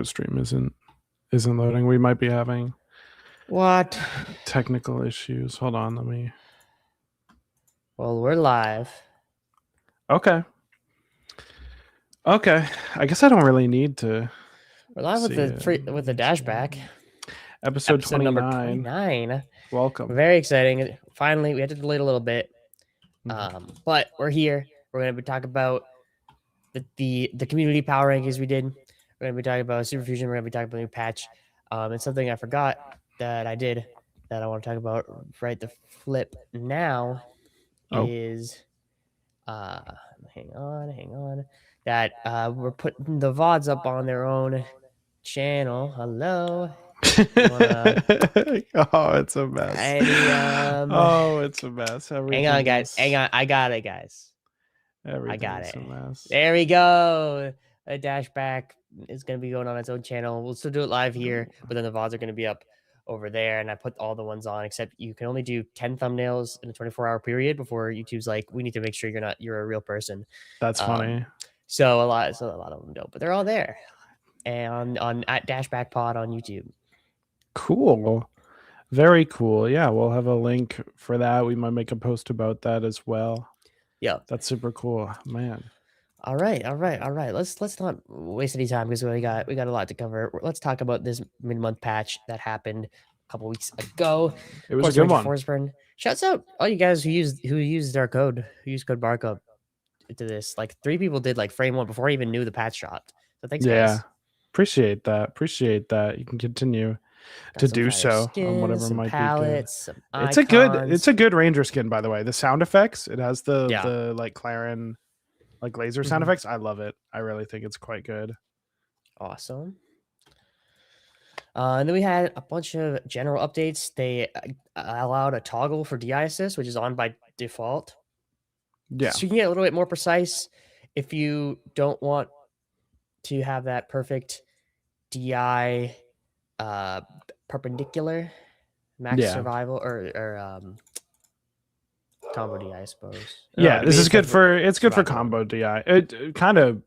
stream isn't loading. We might be having What? technical issues. Hold on, let me. Well, we're live. Okay. I guess I don't really need to. We're live with the DashBack. Episode 29. Number 29. Welcome. Very exciting. Finally, we had to delay it a little bit. But we're here. We're going to be talking about the community power rankings we did. We're going to be talking about Superfusion. We're going to be talking about a new patch. And something I forgot that I did that I want to talk about right the flip now is hang on. That we're putting the VODs up on their own channel. Hello. Oh, it's a mess. It's a mess. Hang on, guys. Hang on. I got it, guys. I got it. A mess. There we go. A DashBack is going to be going on its own channel. We'll still do it live here, but then the VODs are going to be up over there. And I put all the ones on, except you can only do 10 thumbnails in a 24-hour period before YouTube's like, we need to make sure you're a real person. That's funny. So a lot of them don't, but they're all there. And on at DashBack Pod on YouTube. Cool. Very cool. Yeah, we'll have a link for that. We might make a post about that as well. Yeah. That's super cool, man. All right. Let's not waste any time because we got a lot to cover. Let's talk about this mid-month patch that happened a couple weeks ago. It was a good one. Shouts out all you guys who used our code, who used code barcode to this. Like 3 people did like frame 1 before I even knew the patch dropped. So thanks, guys. Appreciate that. You can continue to do so on whatever might palettes, be good. It's a good Ranger skin, by the way. The sound effects, it has the like Clarin like laser sound effects. I love it. I really think it's quite good. Awesome. And then we had a bunch of general updates. They allowed a toggle for DI assist, which is on by default. Yeah. So you can get a little bit more precise if you don't want to have that perfect DI perpendicular max survival or combo DI, I suppose. This is good for combo DI. It kind of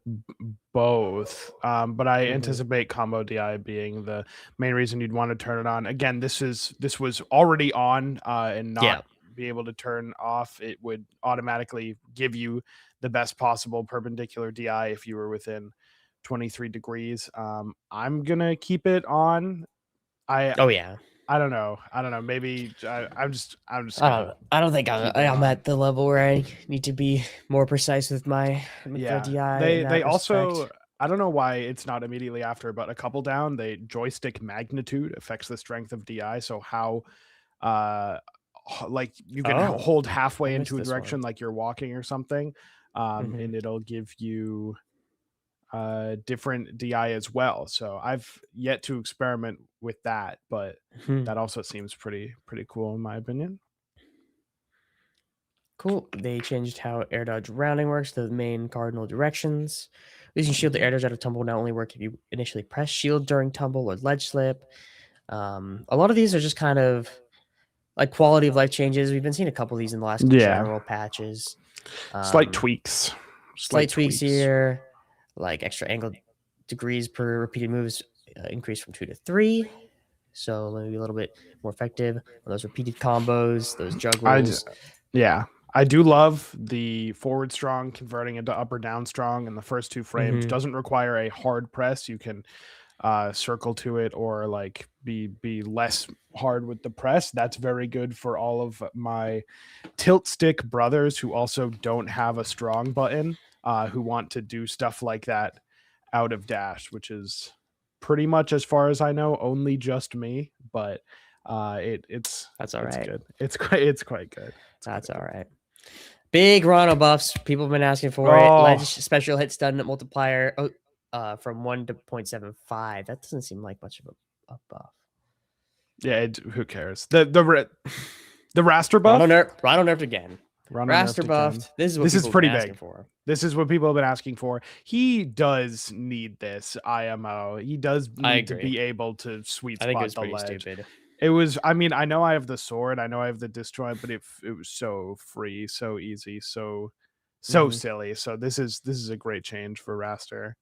both, but I anticipate combo DI being the main reason you'd want to turn it on. Again, this was already on and not be able to turn off. It would automatically give you the best possible perpendicular DI if you were within 23 degrees. I'm gonna keep it on. I don't know. Maybe I'm just. I don't think I'm at the level where I need to be more precise with my DI. They also. I don't know why it's not immediately after, but a couple down, the joystick magnitude affects the strength of DI. So how, like you can hold halfway into a direction, like you're walking or something, and it'll give you different DI as well. So I've yet to experiment with that, but that also seems pretty cool in my opinion. Cool. They changed how air dodge rounding works to the main cardinal directions. Using shield to air dodge out of tumble now only work if you initially press shield during tumble or ledge slip. A lot of these are just kind of like quality of life changes. We've been seeing a couple of these in the last general patches. Slight tweaks. Slight tweaks here. Like extra angle degrees per repeated moves increase from 2 to 3. So maybe a little bit more effective on those repeated combos, those juggles. I do love the forward strong converting into up or down strong in the first 2 frames. Doesn't require a hard press. You can circle to it or like be less hard with the press. That's very good for all of my tilt stick brothers who also don't have a strong button, who want to do stuff like that out of dash, which is pretty much, as far as I know, only just me. But that's all right. Good. It's quite good. That's all right. Big Rhino buffs. People have been asking for it. Ledge special hit stun multiplier from 1 to 0.75. That doesn't seem like much of a buff. Yeah, who cares? The raster buff. Rhino nerfed again. Raster buffed. This is pretty big. This is what people have been asking for. He does need this IMO. He does need to be able to sweet spot the ledge. Stupid. It was. I mean, I know I have the sword. I know I have the disjoint, but it was so free, so easy, so silly. So this is a great change for Raster.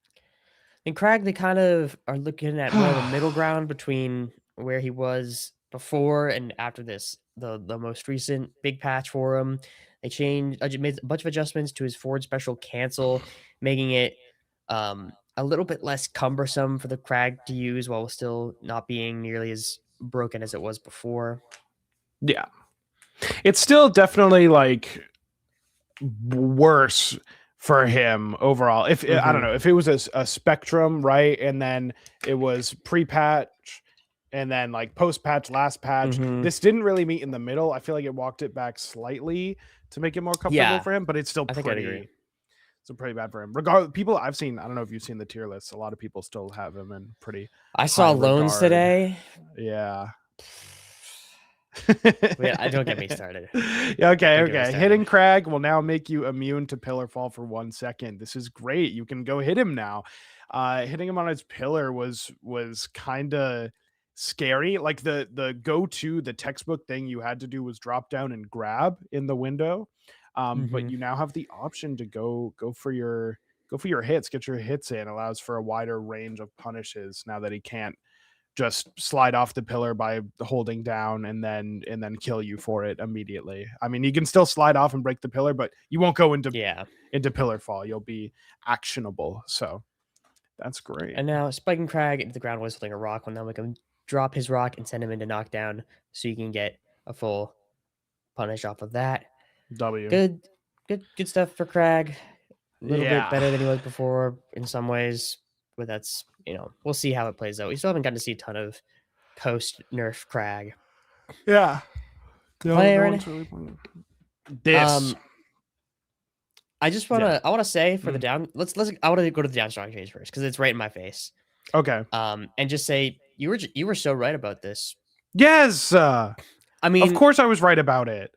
And Crag, they kind of are looking at more of a middle ground between where he was before and after this. The most recent big patch for him, they made a bunch of adjustments to his forward special cancel, making it a little bit less cumbersome for the Crag to use while still not being nearly as broken as it was before. Yeah. It's still definitely like worse for him overall. If I don't know, if it was a spectrum, right, and then it was pre-patch and then like post-patch, last patch, this didn't really meet in the middle. I feel like it walked it back slightly to make it more comfortable for him, but it's still I think I'd agree. It's pretty bad for him. Regardless, people I've seen, I don't know if you've seen the tier lists. A lot of people still have him in pretty. I saw loans regard. today. Yeah. Don't get me started. Okay. Hitting Crag will now make you immune to pillar fall for 1 second. This is great. You can go hit him now. Hitting him on his pillar was kind of scary. Like the go-to, the textbook thing you had to do was drop down and grab in the window. But you now have the option to go for your hits, get your hits in. Allows for a wider range of punishes now that he can't just slide off the pillar by holding down and then kill you for it immediately. I mean, you can still slide off and break the pillar, but you won't go into pillar fall. You'll be actionable. So that's great. And now spiking Crag into the ground was holding a rock. Well, now we can drop his rock and send him into knockdown, so you can get a full punish off of that. Good stuff for Crag. A little bit better than he was before in some ways, but that's, we'll see how it plays out. We still haven't gotten to see a ton of post nerf Crag. Yeah. This. I want to say for the down. I want to go to the down strong change first because it's right in my face. Okay. And just say you were so right about this. Yes. I mean, of course I was right about it.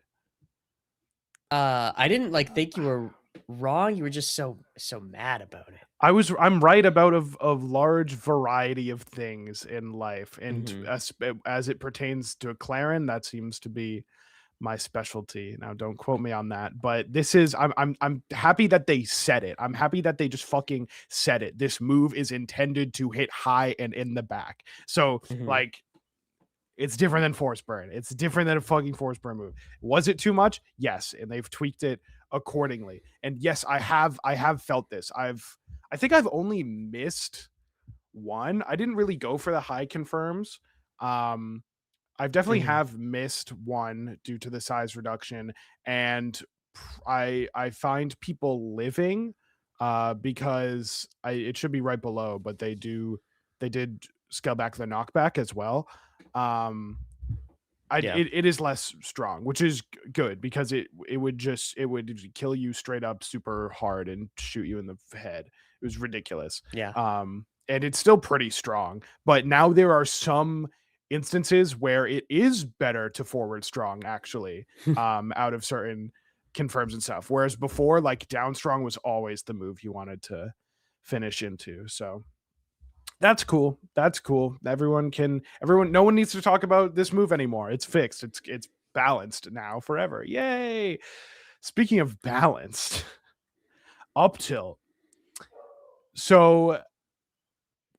I didn't think you were wrong. You were just so mad about it. I'm right about a large variety of things in life, and as it pertains to a Claren, that seems to be my specialty. Now, don't quote me on that, but this is I'm happy that they said it. I'm happy that they just fucking said it. This move is intended to hit high and in the back. So like, it's different than Force Burn. It's different than a fucking Force Burn move. Was it too much? Yes, and they've tweaked it accordingly. And yes, I have felt this. I think I've only missed one. I didn't really go for the high confirms. I've definitely have missed one due to the size reduction, and I find people living because it should be right below, but they did scale back the knockback as well. It is less strong, which is good because it would kill you straight up super hard and shoot you in the head. It was ridiculous. Yeah. And it's still pretty strong, but now there are some instances where it is better to forward strong actually, out of certain confirms and stuff. Whereas before, like down strong was always the move you wanted to finish into. So that's cool. No one needs to talk about this move anymore. It's fixed. It's balanced now forever. Yay. Speaking of balanced, up tilt. So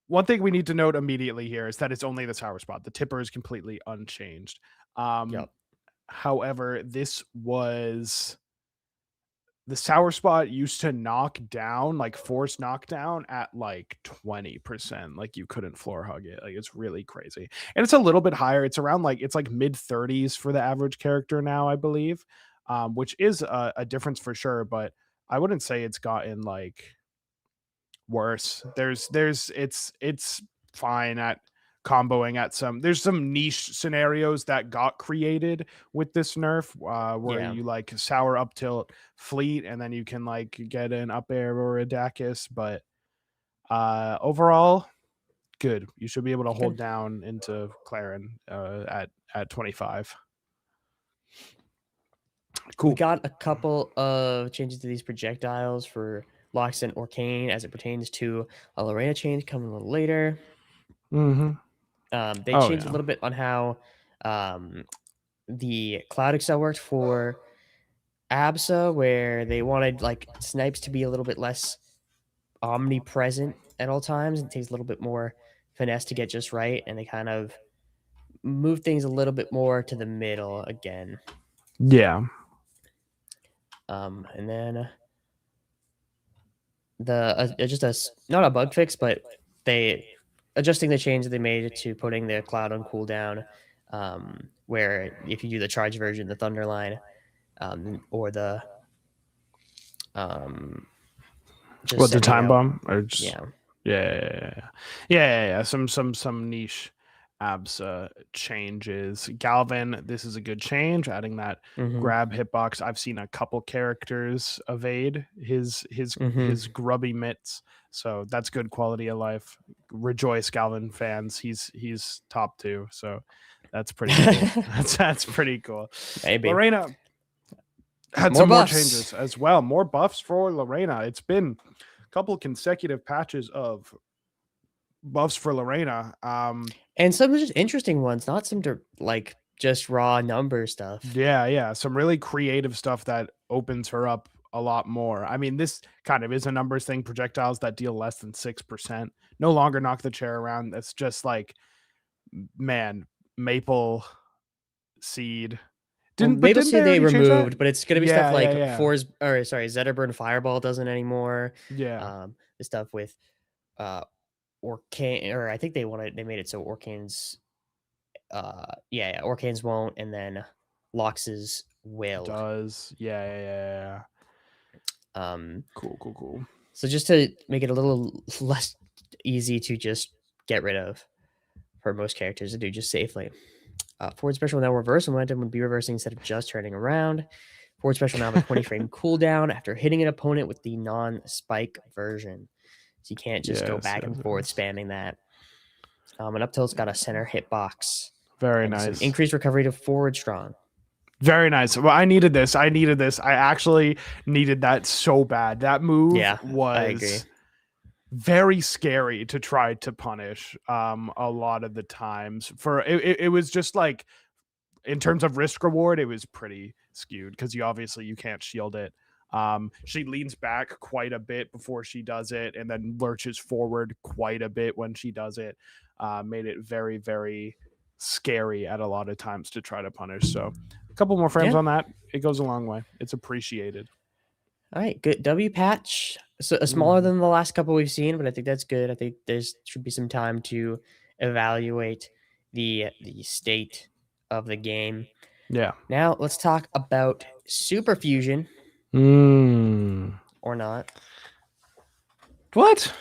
one thing we need to note immediately here is that it's only the sour spot. The tipper is completely unchanged. However, this was the sour spot used to knock down, like force knockdown at like 20%. Like you couldn't floor hug it. Like it's really crazy. And it's a little bit higher. It's around it's like mid 30s for the average character now, I believe, which is a difference for sure. But I wouldn't say it's gotten like worse. It's fine at comboing at there's some niche scenarios that got created with this nerf where you like sour up tilt fleet and then you can like get an up air or a Dacus, but overall good. You should be able to hold down into Claren at 25. Cool. We got a couple of changes to these projectiles for Locks and Orcane as it pertains to a Lorena change coming a little later. They changed a little bit on how the Cloud Excel worked for Absa, where they wanted like snipes to be a little bit less omnipresent at all times. It takes a little bit more finesse to get just right, and they kind of move things a little bit more to the middle again. Yeah. And then not a bug fix, but they adjusting the change that they made to putting the cloud on cooldown, where if you do the charge version, the Thunder line, or the just The time out, bomb or just yeah. Some niche abs changes. Galvin, this is a good change. Adding that grab hitbox. I've seen a couple characters evade his grubby mitts, so that's good quality of life. Rejoice, Galvin fans. He's top 2, so that's pretty cool. that's pretty cool. Maybe. Lorena had More some more buffs. changes as well. More buffs for Lorena. It's been couple consecutive patches of buffs for Lorena, and some just interesting ones, not some like just raw number stuff. Yeah, some really creative stuff that opens her up a lot more. I mean, this kind of is a numbers thing. Projectiles that deal less than 6% no longer knock the chair around. That's just like, man, Maple Seed. Maple Seed they removed, but it's gonna be stuff like Zetterburn Fireball doesn't anymore. Yeah. The stuff with Orcane, or I think they made it so Orcane's Orcane's won't, and then Lox's will. Does. Yeah. Cool. So just to make it a little less easy to just get rid of for most characters to do just safely. Forward special now reverse momentum would be reversing instead of just turning around. Forward special now have a 20 frame cooldown after hitting an opponent with the non-spike version. So you can't just go back and forth spamming that. And up tilt's got a center hitbox. Very nice. Increased recovery to forward strong. Very nice. Well, I needed this. I actually needed that so bad. That move was very scary to try to punish a lot of the times. It was just like, in terms of risk reward, it was pretty skewed because you can't shield it. She leans back quite a bit before she does it, and then lurches forward quite a bit when she does it. Made it very, very scary at a lot of times to try to punish. So a couple more frames on that. It goes a long way. It's appreciated. All right, good. W patch. So smaller than the last couple we've seen, but I think that's good. I think there should be some time to evaluate the state of the game. Yeah. Now let's talk about Super Fusion. Or not. What?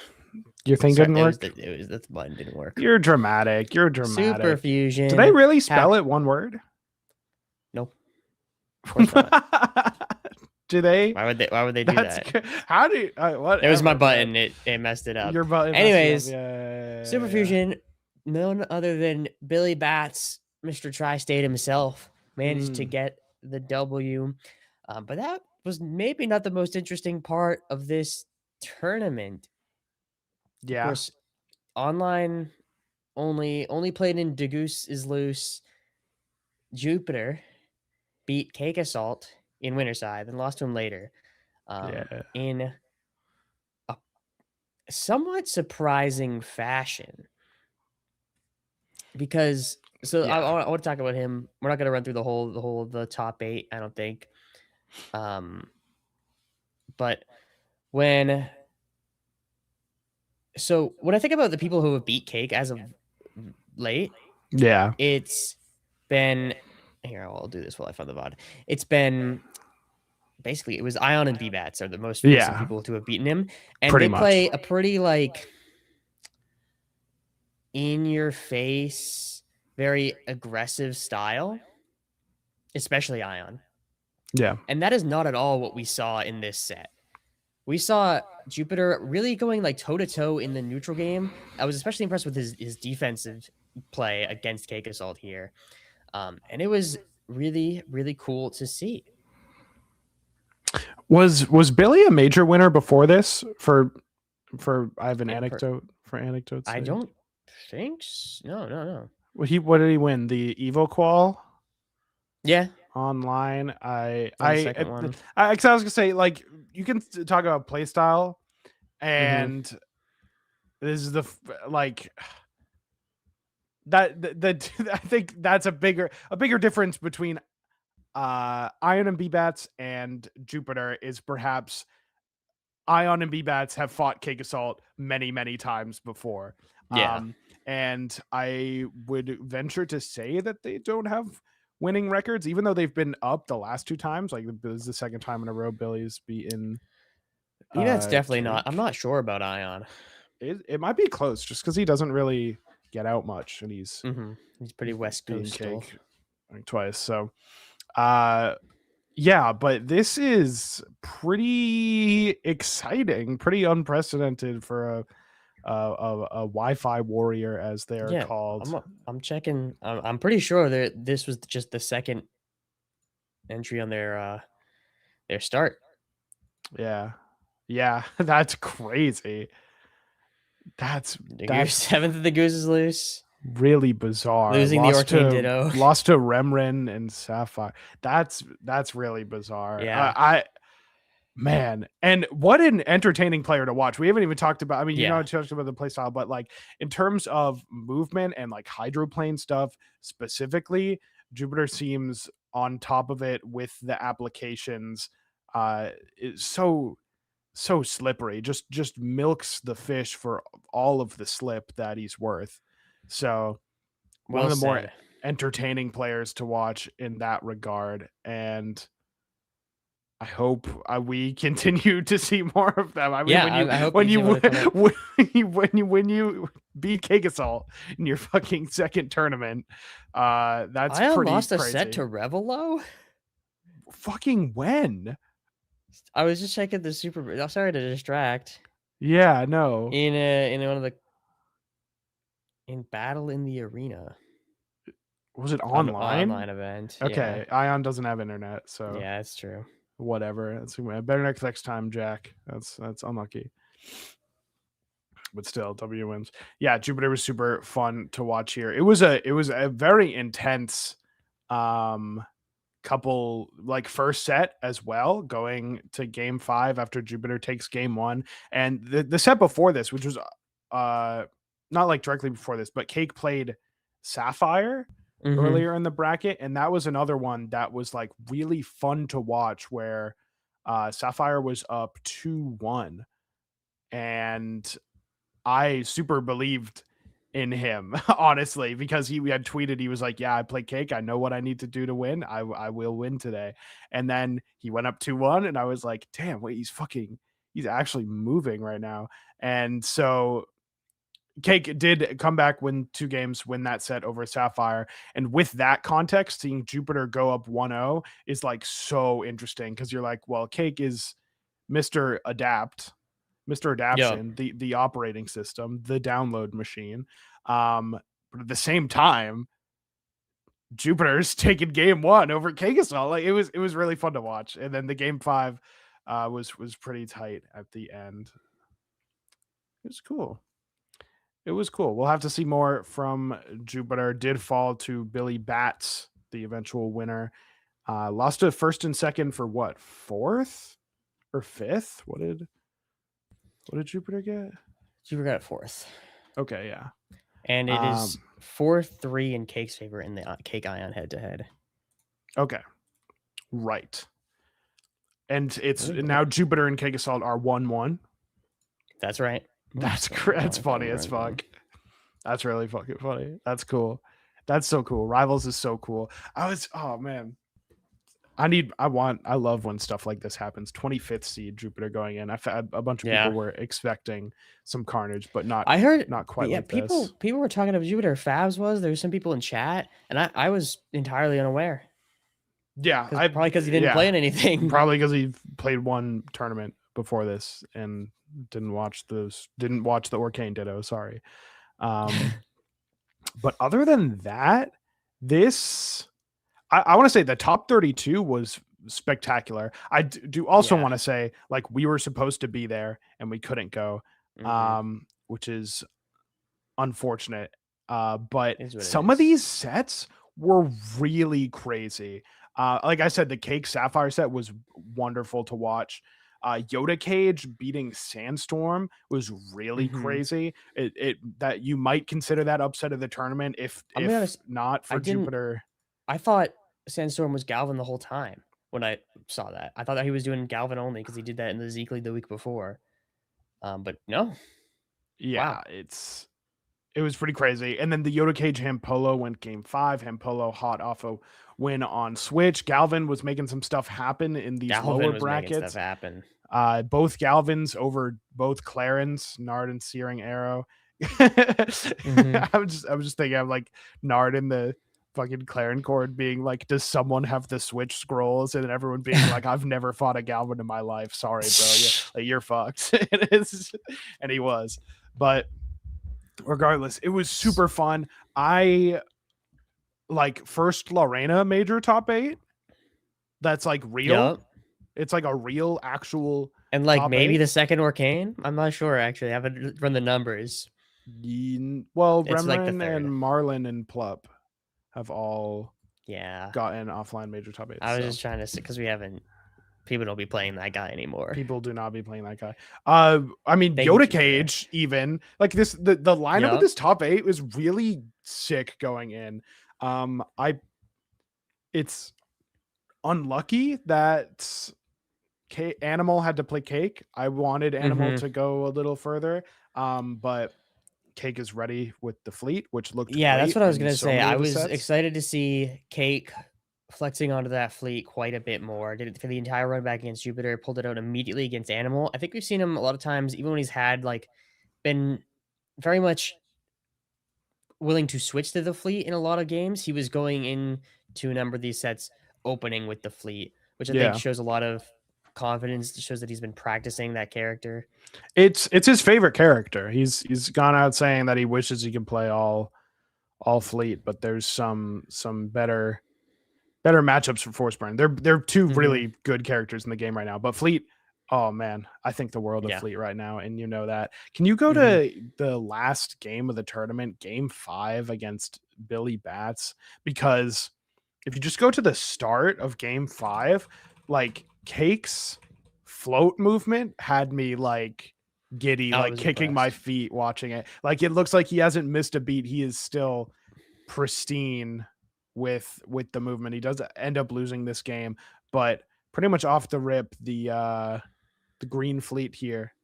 Your thing didn't work? The button didn't work. You're dramatic. Super Fusion. Did they really spell it one word? Nope. Of course not. Do they? Why would they do that? How do you? It was my button. It messed it up. Your button. Anyways, Super Fusion, none other than Billy Bats, Mr. Tri-State himself, managed to get the W. But that was maybe not the most interesting part of this tournament. Yeah. Of course, online only played in Degoose is Loose. Jupiter beat Cake Assault in Winterside, then lost to him later. In a somewhat surprising fashion. Because I want to talk about him. We're not going to run through the top 8, I don't think. But when I think about the people who have beat Cake as of late, it's been here. I'll do this while I find the VOD. It's been basically it was Ion and VBats are the most recent people to have beaten him, and they play a pretty like in your face, very aggressive style, especially Ion. Yeah. And that is not at all what we saw in this set. We saw Jupiter really going like toe-to-toe in the neutral game. I was especially impressed with his defensive play against Cake Assault here. And it was really, really cool to see. Was Billy a major winner before this? For I have an anecdote for anecdotes. I don't think so. No. What did he win? The Evo Qual? Yeah. Online. I was gonna say, like, you can talk about play style And this is like that I think that's a bigger difference between Ion and B-Bats and Jupiter is perhaps Ion and B-Bats have fought Cake Assault many times before. Yeah. And I would venture to say that they don't have winning records, even though they've been up the last 2 times. Like this is the second time in a row Billy's beaten. That's definitely Cake. not. I'm not sure about Ion. It might be close just because he doesn't really get out much, and he's pretty West Coast Cake twice. So, yeah, but this is pretty exciting, pretty unprecedented for a Wi-Fi warrior, as they're called. I'm checking. I'm pretty sure that this was just the second entry on their start. Yeah, that's crazy. That's 7th of the Goose is loose. Really bizarre. Losing the Arcane Ditto. Lost to Remrin and Sapphire. That's really bizarre. Yeah. Man, and what an entertaining player to watch. We haven't even talked about, I mean, talked about the playstyle, but like in terms of movement and like hydroplane stuff specifically, Jupiter seems on top of it with the applications. It's so slippery. Just milks the fish for all of the slip that he's worth. So one of the more entertaining players to watch in that regard, and I hope we continue to see more of them. I mean, I hope when you beat Cake Assault in your fucking second tournament, that's pretty lost crazy. A set to Revelo. Fucking when? I was just checking the Super. I'm sorry to distract. Yeah, no. In one of the Battle in the Arena. Was it online? Online event. Okay, yeah. Ion doesn't have internet, so yeah, that's true. Whatever. That's better next time, Jack. That's unlucky. But still, W wins. Yeah, Jupiter was super fun to watch here. It was a very intense couple, like first set as well, going to game 5 after Jupiter takes game 1. And the set before this, which was not like directly before this, but Cake played Sapphire earlier in the bracket, and that was another one that was like really fun to watch, where Sapphire was up 2-1, and I super believed in him, honestly, because he had tweeted, he was like, yeah, I play Cake, I know what I need to do to win, I will win today. And then he went up 2-1, and I was like, damn, wait, he's actually moving right now. And so Cake did come back, win 2 games, win that set over Sapphire. And with that context, seeing Jupiter go up 1-0 is like so interesting, because you're like, well, Cake is Mr. Adaption, the operating system, the download machine. But at the same time, Jupiter's taking game 1 over Cake Assault. Like it was really fun to watch. And then the game 5 was pretty tight at the end. It was cool. We'll have to see more from Jupiter. Did fall to Billy Bats, the eventual winner. Lost to first and second for what, 4th or 5th? What did Jupiter get? Jupiter got 4th. Okay, yeah. And it is 4-3 in Cake's favor in the Cake Ion head-to-head. Okay. Right. And it's now Jupiter and Cake Assault are 1-1. That's right. That's funny as fuck. That's really fucking funny. That's cool. That's so cool. Rivals is so cool. Oh man. I love when stuff like this happens. 25th seed Jupiter going in. I've had a bunch of people were expecting some carnage, but not. I heard not quite. Yeah, like people were talking about Jupiter. Fabs was. There were some people in chat, and I was entirely unaware. Yeah, probably because he didn't play in anything. Probably because he played one tournament before this and didn't watch the Arcane Ditto. Sorry. But other than that, this. I want to say the top 32 was spectacular. I do also want to say, like, we were supposed to be there and we couldn't go, which is unfortunate. But some of these sets were really crazy. Like I said, the Cake Sapphire set was wonderful to watch. Yoda Cage beating Sandstorm was really crazy. It that you might consider that upset of the tournament if I'm gonna be honest, not I for didn't. Jupiter. I thought Sandstorm was Galvin the whole time when I saw that. I thought that he was doing Galvin only because he did that in the Zeke League the week before. But no. Yeah, Wow. it was pretty crazy. And then the Yoda Cage Hampolo went game 5. Hampolo hot off a win on Switch. Galvin was making some stuff happen in these Galvin lower was making stuff brackets. happen. Both Galvins over both Clarence, Nard and Searing Arrow. I was just thinking of like Nard in the fucking Claren chord being like, does someone have the Switch scrolls? And then everyone being like, I've never fought a Galvin in my life. Sorry, bro. Like, you're fucked. And he was. But regardless, it was super fun. I like first Lorena major top 8. That's like real. Yep. It's like a real actual And like top maybe 8. the second Orcane. I'm not sure actually. I haven't run the numbers. Well, It's like the Remren third. and Marlin and Plup have all Yeah. gotten offline major top 8s. I was just trying to say because we haven't. People don't be playing that guy anymore. People do not be playing that guy. I mean, Thank you, Yoda Jupiter. Cage, even like this, the lineup of this top 8 was really sick going in. It's unlucky that Animal had to play Cake. I wanted Animal to go a little further, but Cake is ready with the fleet, which looked great. That's what I was gonna so say. I was sets. excited to see Cake flexing onto that fleet quite a bit more. Did it for the entire run back against Jupiter, pulled it out immediately against Animal. I think we've seen him a lot of times, even when he's had like been very much willing to switch to the fleet in a lot of games. He was going into a number of these sets opening with the fleet, which I think shows a lot of confidence. It shows that he's been practicing that character. It's his favorite character. He's gone out saying that he wishes he could play all fleet, but there's some better matchups for Force Burn. They're two really good characters in the game right now. But Fleet, oh man, I think the world of Fleet right now, and you know that. Can you go to the last game of the tournament, game 5 against Billy Bats? Because if you just go to the start of game 5, like Cake's float movement had me like giddy, like kicking my feet watching it. Like it looks like he hasn't missed a beat. He is still pristine with the movement. He does end up losing this game, but pretty much off the rip, the green fleet here,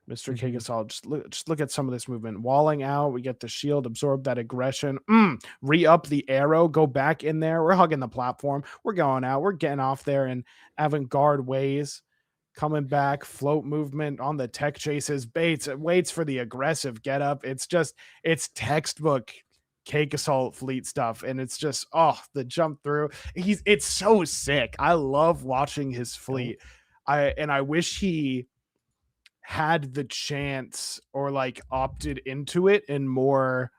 Mr. Kagasol, just look at some of this movement. Walling out, we get the shield, absorb that aggression, re-up the arrow, go back in there. We're hugging the platform. We're going out. We're getting off there in avant-garde ways. Coming back, float movement on the tech chases, baits, waits for the aggressive get up. It's textbook Cake Assault fleet stuff, and it's just the jump through. It's so sick. I love watching his fleet. I wish he had the chance or like opted into it in more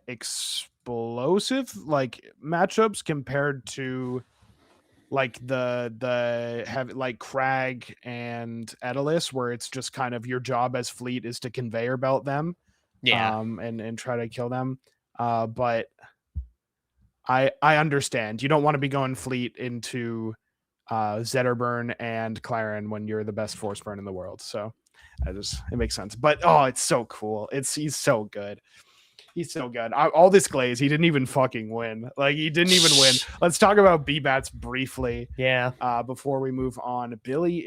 explosive like matchups compared to like the have like Crag and Edelis, where it's just kind of your job as fleet is to conveyor belt them and try to kill them. But I understand you don't want to be going fleet into Zetterburn and Claren when you're the best force burn in the world. So it makes sense. But it's so cool. He's so good. He's so good. All this glaze, he didn't even fucking win. Like he didn't even win. Let's talk about B-Bats briefly. Before we move on. Billy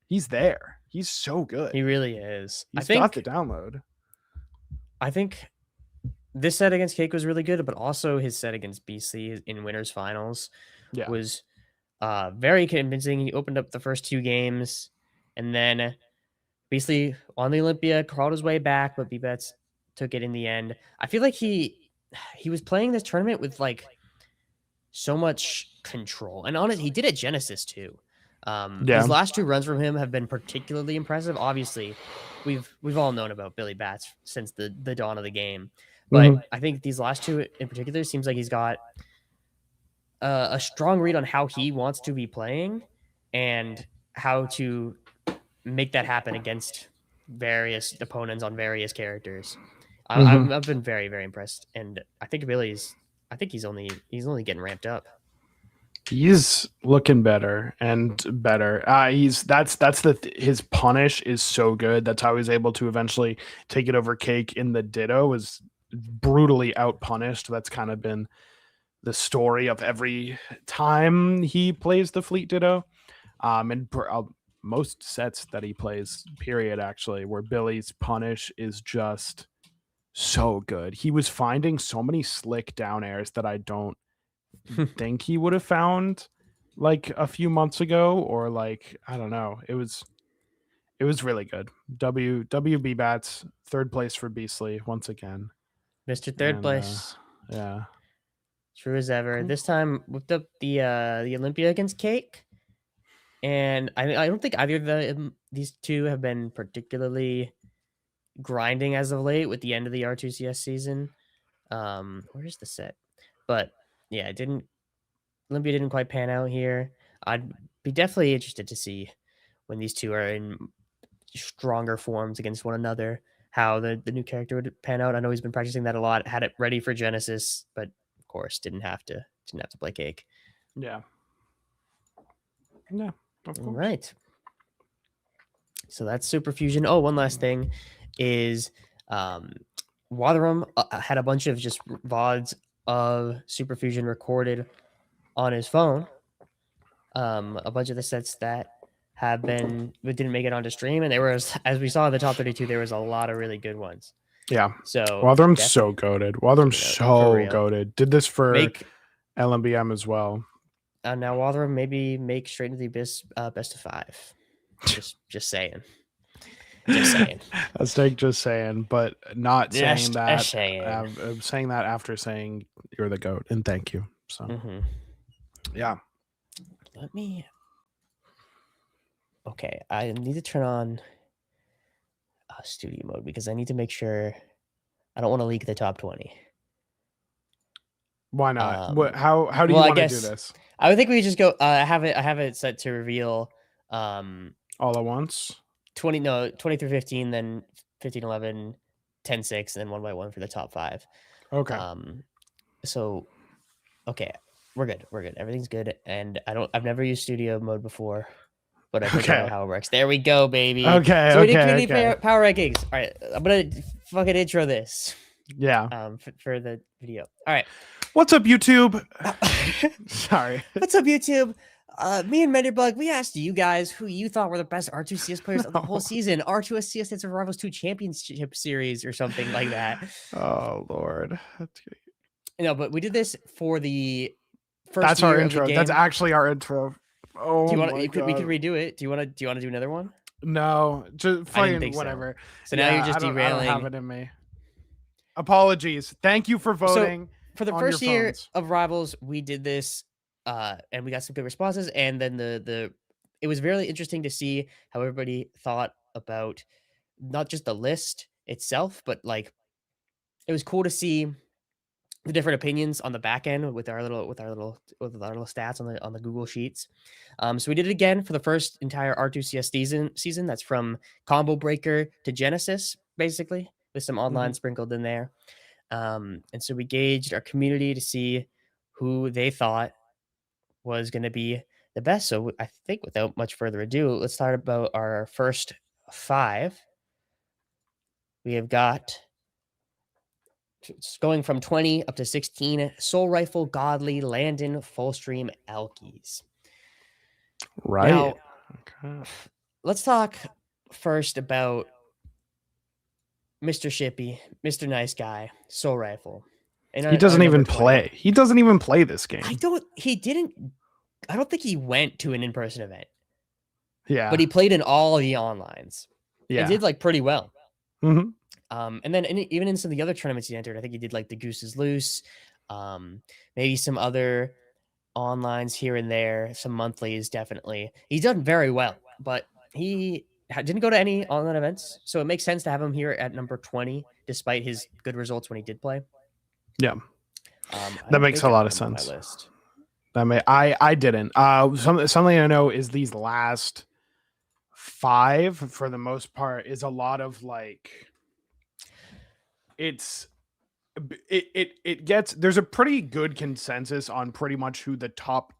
he's there. He's so good. He really is. He's got the download. I think this set against Cake was really good, but also his set against BC in winners finals was very convincing. He opened up the first 2 games, and then basically on the Olympia crawled his way back, but B-Bats took it in the end. I feel like he was playing this tournament with like so much control, and honestly, he did at Genesis too. These last 2 runs from him have been particularly impressive. Obviously, we've all known about Billy Bats since the dawn of the game, but I think these last 2 in particular seems like he's got a strong read on how he wants to be playing and how to make that happen against various opponents on various characters. I've been very, very impressed, and I think he's only getting ramped up. He's looking better and better. His punish is so good. That's how he was able to eventually take it over Cake in the Ditto. Was brutally out punished. That's kind of been the story of every time he plays the Fleet Ditto. And most sets that he plays, period, actually, where Billy's punish is just so good. He was finding so many slick down airs that I don't think he would have found like a few months ago, or like I don't know. It was really good. WB Bats, third place for Beastly once again. Mr. Third And Place. yeah. True as ever. This time whipped up the Olympia against Cake. And I don't think either of these two have been particularly grinding as of late with the end of the R2CS season. Where's the set? But yeah, Olympia didn't quite pan out here. I'd be definitely interested to see when these two are in stronger forms against one another, how the new character would pan out. I know he's been practicing that a lot, had it ready for Genesis, but of course didn't have to play Cake. Yeah. Yeah, of course. All right. So that's Super Fusion. Oh, one last thing is Watherum had a bunch of just VODs of Super Fusion recorded on his phone. A bunch of the sets that didn't make it onto stream, and there was, as we saw in the top 32, there was a lot of really good ones. Yeah. So Watherum's so goated. Watherum's so goated. Did this for LMBM as well. Now Watherum maybe make straight into the best of 5. Just saying. Just saying. Aztec just saying, but not saying that. I'm saying that after saying you're the GOAT and thank you. So yeah. Let me. Okay, I need to turn on studio mode because I need to make sure I don't want to leak the top 20. Why not? How do you want to do this? I would think we just go. I have it set to reveal all at once. 20 through 15, then 15, 11, 10, 6, and then 1 by 1 for the top 5. Okay. So, okay, we're good. Everything's good. And I've never used studio mode before, but I figured out how it works. There we go, baby. Okay. So we did community power rankings. All right, I'm gonna fucking intro this. Yeah. For the video. All right. What's up, YouTube? Sorry. What's up, YouTube? Me and Mender, we asked you guys who you thought were the best R2CS players of the whole season. R2CS stands for Rivals 2 Championship Series or something like that. Oh, Lord. No, but we did this for the first That's our intro. That's actually our intro. Oh, do you want? We could redo it. Do you want to do another one? No, just fucking whatever. So now you're just derailing. I don't have it in me. Apologies. Thank you for voting. So for the first year of Rivals, we did this, and we got some good responses. And then it was really interesting to see how everybody thought about not just the list itself, but like it was cool to see the different opinions on the back end with our little stats on the Google Sheets. So we did it again for the first entire R2CS season. That's from Combo Breaker to Genesis, basically, with some online sprinkled in there. And so we gauged our community to see who they thought was going to be the best. So I think without much further ado, let's start about our first 5. We have got, going from 20 up to 16, Soul Rifle, Godly, Landon, Fullstream, Alkies. Right. Now, let's talk first about Mr. Shippy, Mr. Nice Guy, Soul Rifle. And he doesn't even play. He doesn't even play this game. I don't think he went to an in-person event. Yeah. But he played in all the onlines. Yeah. And did like pretty well. Mm-hmm. And then even in some of the other tournaments he entered, I think he did like the Goose is Loose, maybe some other onlines here and there, some monthlies, definitely. He's done very well, but he didn't go to any online events. So it makes sense to have him here at number 20, despite his good results when he did play. Yeah. That makes a lot of sense. I didn't. Something I know is these last 5, for the most part, is a lot of like, it gets, there's a pretty good consensus on pretty much who the top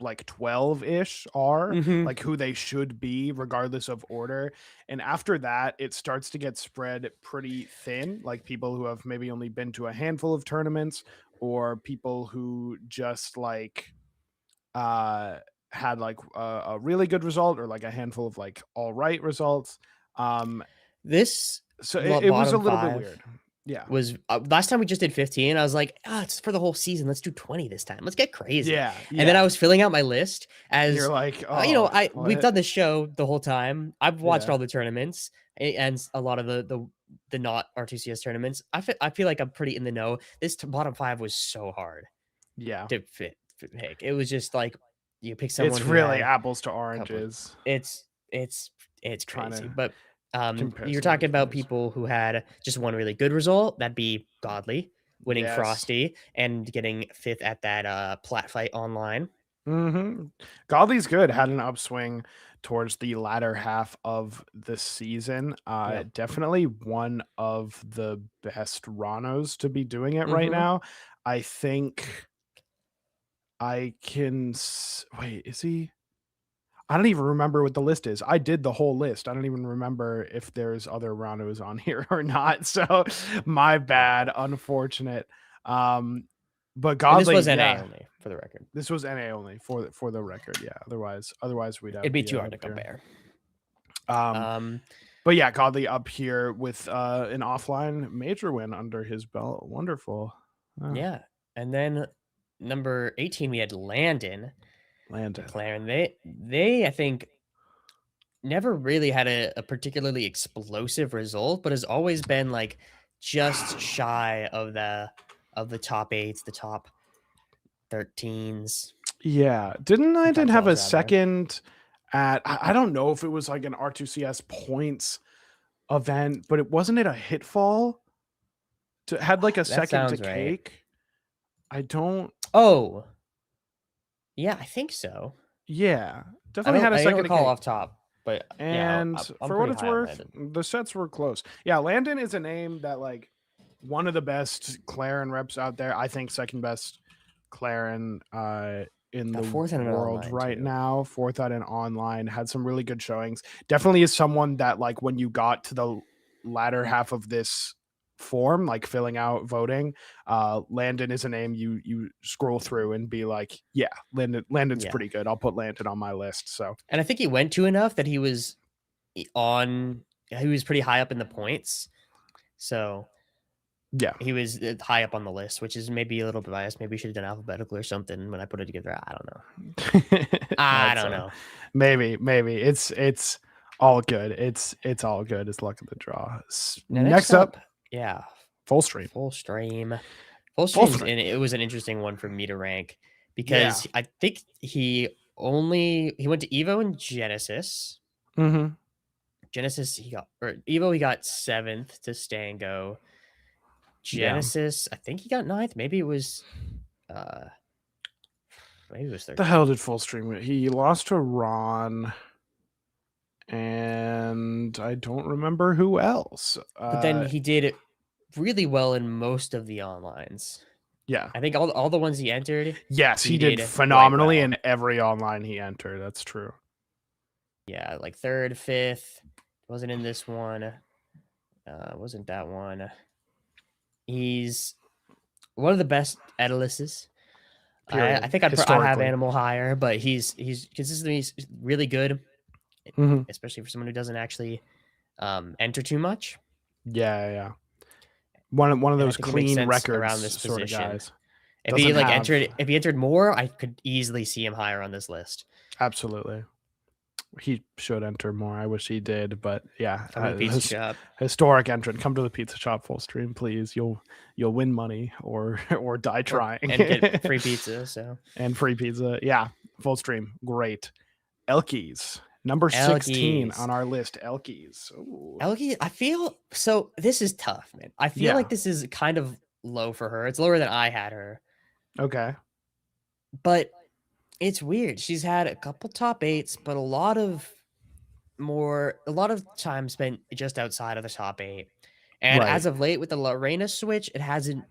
like 12-ish are, Mm-hmm. like who they should be regardless of order. And after that, it starts to get spread pretty thin, like people who have maybe only been to a handful of tournaments, or people who just like uh had like a really good result, or like a handful of like all right results. um This so it was a bottom little bit five weird. Yeah. was last time we just did 15. I was like, it's for the whole season. Let's do 20 this time. Let's get crazy. Yeah. And then I Yeah. was filling out my list And you're as like, you know, oh, we've what? done this show the whole time. I've watched Yeah. all the tournaments and a lot of the not R2CS tournaments. I feel like I'm pretty in the know. This bottom five was so hard Yeah. to pick. It was just like you pick someone It's who really had apples to a couple. oranges. It's it's it's Trying crazy. to But compare you're some of talking these about players. people who had just one really good result. That'd be Godly winning Yes. Frosty and getting fifth at that Plat Fight online. Godly's good. Had an upswing towards the latter half of the season. Yep. Definitely one of the best Ranos to be doing it right Mm-hmm. now. I think I can wait, is he? I don't even remember what the list is. I did the whole list. I don't even remember if there's other Ranos on here or not. So my bad, unfortunate. But And Godly, this was NA yeah. only for the record. This was NA only for the record. Yeah. Otherwise we'd have It'd be the, too hard to up here. compare. But yeah, Godly up here with an offline major win under his belt. Wonderful. Yeah. And then number 18, we had Landon. McLaren. They I think never really had a particularly explosive result, but has always been like just shy of the top 8s, the top 13s. Yeah. Didn't I Top did have 12s a rather. second at, I don't know if it was like an R2CS points event, but wasn't it a hitfall? Had like a That second to sounds right. cake. I don't. Oh, yeah, I think so. Yeah, definitely had a I second don't to recall cake. off top, but And yeah, I'm for what pretty it's high on worth, Landon. the sets were close. Yeah, Landon is a name that like one of the best Claren reps out there. I think second best Claren in Got the fourth in an world online, right too. now. Fourth at an online, had some really good showings. Definitely is someone that like when you got to the latter half of this form, like filling out voting, Landon is a name you scroll through and be like, yeah, Landon's Yeah. pretty good. I'll put Landon on my list. So And I think he went to enough that he was pretty high up in the points. So yeah, he was high up on the list, which is maybe a little bit biased. Maybe we should have done alphabetical or something when I put it together. I don't know. I don't know. Maybe it's all good. It's all good. It's luck of the draw. Now, Next up, yeah, full stream. Full stream. And it was an interesting one for me to rank because I think he went to Evo and Genesis. Mm-hmm. Genesis Evo he got 7th to Stango. Genesis, I think he got 9th. Maybe it was 13th. The hell did full stream? He lost to Ron, and I don't remember who else. But then he did really well in most of the onlines. Yeah, I think all the ones he entered. Yes, he did phenomenally in every online he entered. That's true. Yeah, like 3rd, 5th. Wasn't in this one. Wasn't that one. He's one of the best Edelises. I think I have Animal higher, but he's consistently really good, especially for someone who doesn't actually enter too much. Yeah. One of those clean records around this sort position. of guys. If he entered more, I could easily see him higher on this list. Absolutely. He should enter more. I wish he did, but yeah. Come to the pizza shop. Historic entrant. Come to the pizza shop full stream, please. You'll win money or die trying. And get free pizza. And free pizza. Yeah. Full stream. Great. Elkies. Number 16 on our list. Elkies. Elkies, I feel so this is tough, man. I feel like this is kind of low for her. It's lower than I had her. Okay. But it's weird. She's had a couple top 8s, but a lot of time spent just outside of the top 8. And as of late with the Lorena switch, it hasn't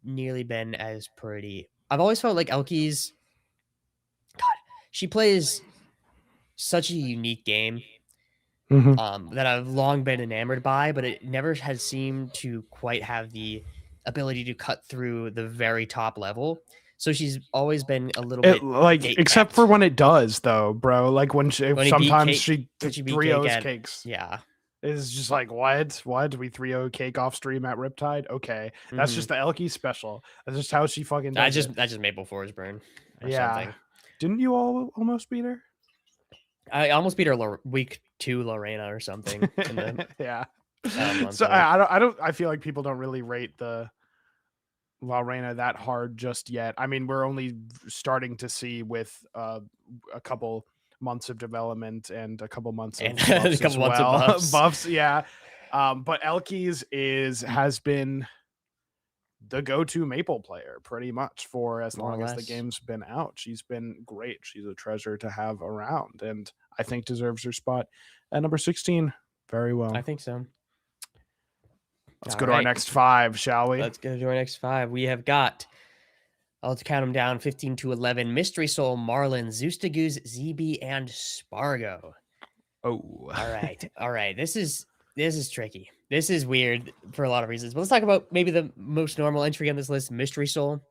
nearly been as pretty. I've always felt like Elkies, God, she plays such a unique game Mhm. that I've long been enamored by, but it never has seemed to quite have the ability to cut through the very top level. So she's always been a little It bit like gate except for kept. when it does though, bro. Like when she When he beat sometimes Cake, she when she beat three Cake O's at cakes. yeah. Is just like what we 3-0 cake off stream at Riptide. Okay, that's just the Elkie special. That's just how she fucking does it. That's just Maple Forsburn or Yeah, something. didn't you all almost beat her? I almost beat her week 2 Lorena or something in the Yeah. month So eight. I feel like people don't really rate the Lorena that hard just yet. I mean, we're only starting to see with a couple months of development and a couple months of And buffs a couple as months of well. buffs. Buffs, yeah. But Elkies has been the go-to Maple player pretty much for as More or long as the less. game's been out. She's been great. She's a treasure to have around, and I think deserves her spot at number 16 very well. I think so. Let's go to our next 5, shall we? Let's go to our next 5. We have got, I'll count them down, 15 to 11. Mystery Soul, Marlin, Zoostagooz, ZB, and Spargo. Oh. All right. This is tricky. This is weird for a lot of reasons. But let's talk about maybe the most normal entry on this list, Mystery Soul.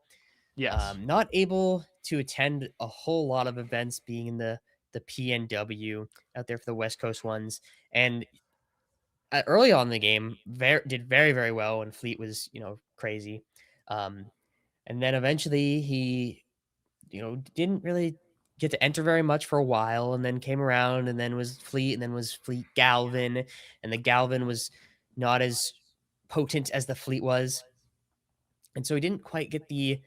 Yes. Not able to attend a whole lot of events, being in the PNW out there for the West Coast ones. And early on in the game, did very, very well, and Fleet was, crazy. And then eventually he, didn't really get to enter very much for a while, and then came around, and then was Fleet, and then was Fleet Galvin, and the Galvin was not as potent as the Fleet was, and so he didn't quite get the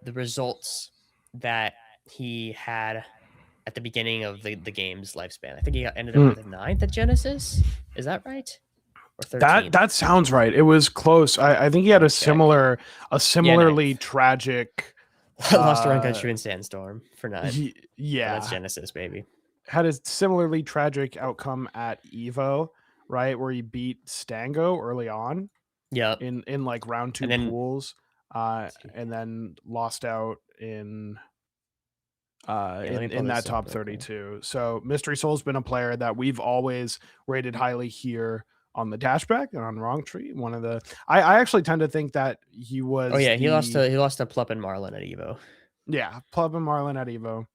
results that he had at the beginning of the game's lifespan. I think he ended up with a 9th at Genesis. Is that right? Or 13th? That sounds right. It was close. I think he had a similarly tragic lost to Run Country and Sandstorm for 9. Yeah. That's Genesis, baby. Had a similarly tragic outcome at Evo, right? Where he beat Stango early on. Yeah. In like round 2 pools. And then lost out in that top 32. So Mystery Soul's been a player that we've always rated highly here on the Dashback and on Wrong Tree. One of the I actually tend to think that he was. Oh yeah, he lost to Plup and Marlin at Evo. Yeah, Plup and Marlin at Evo.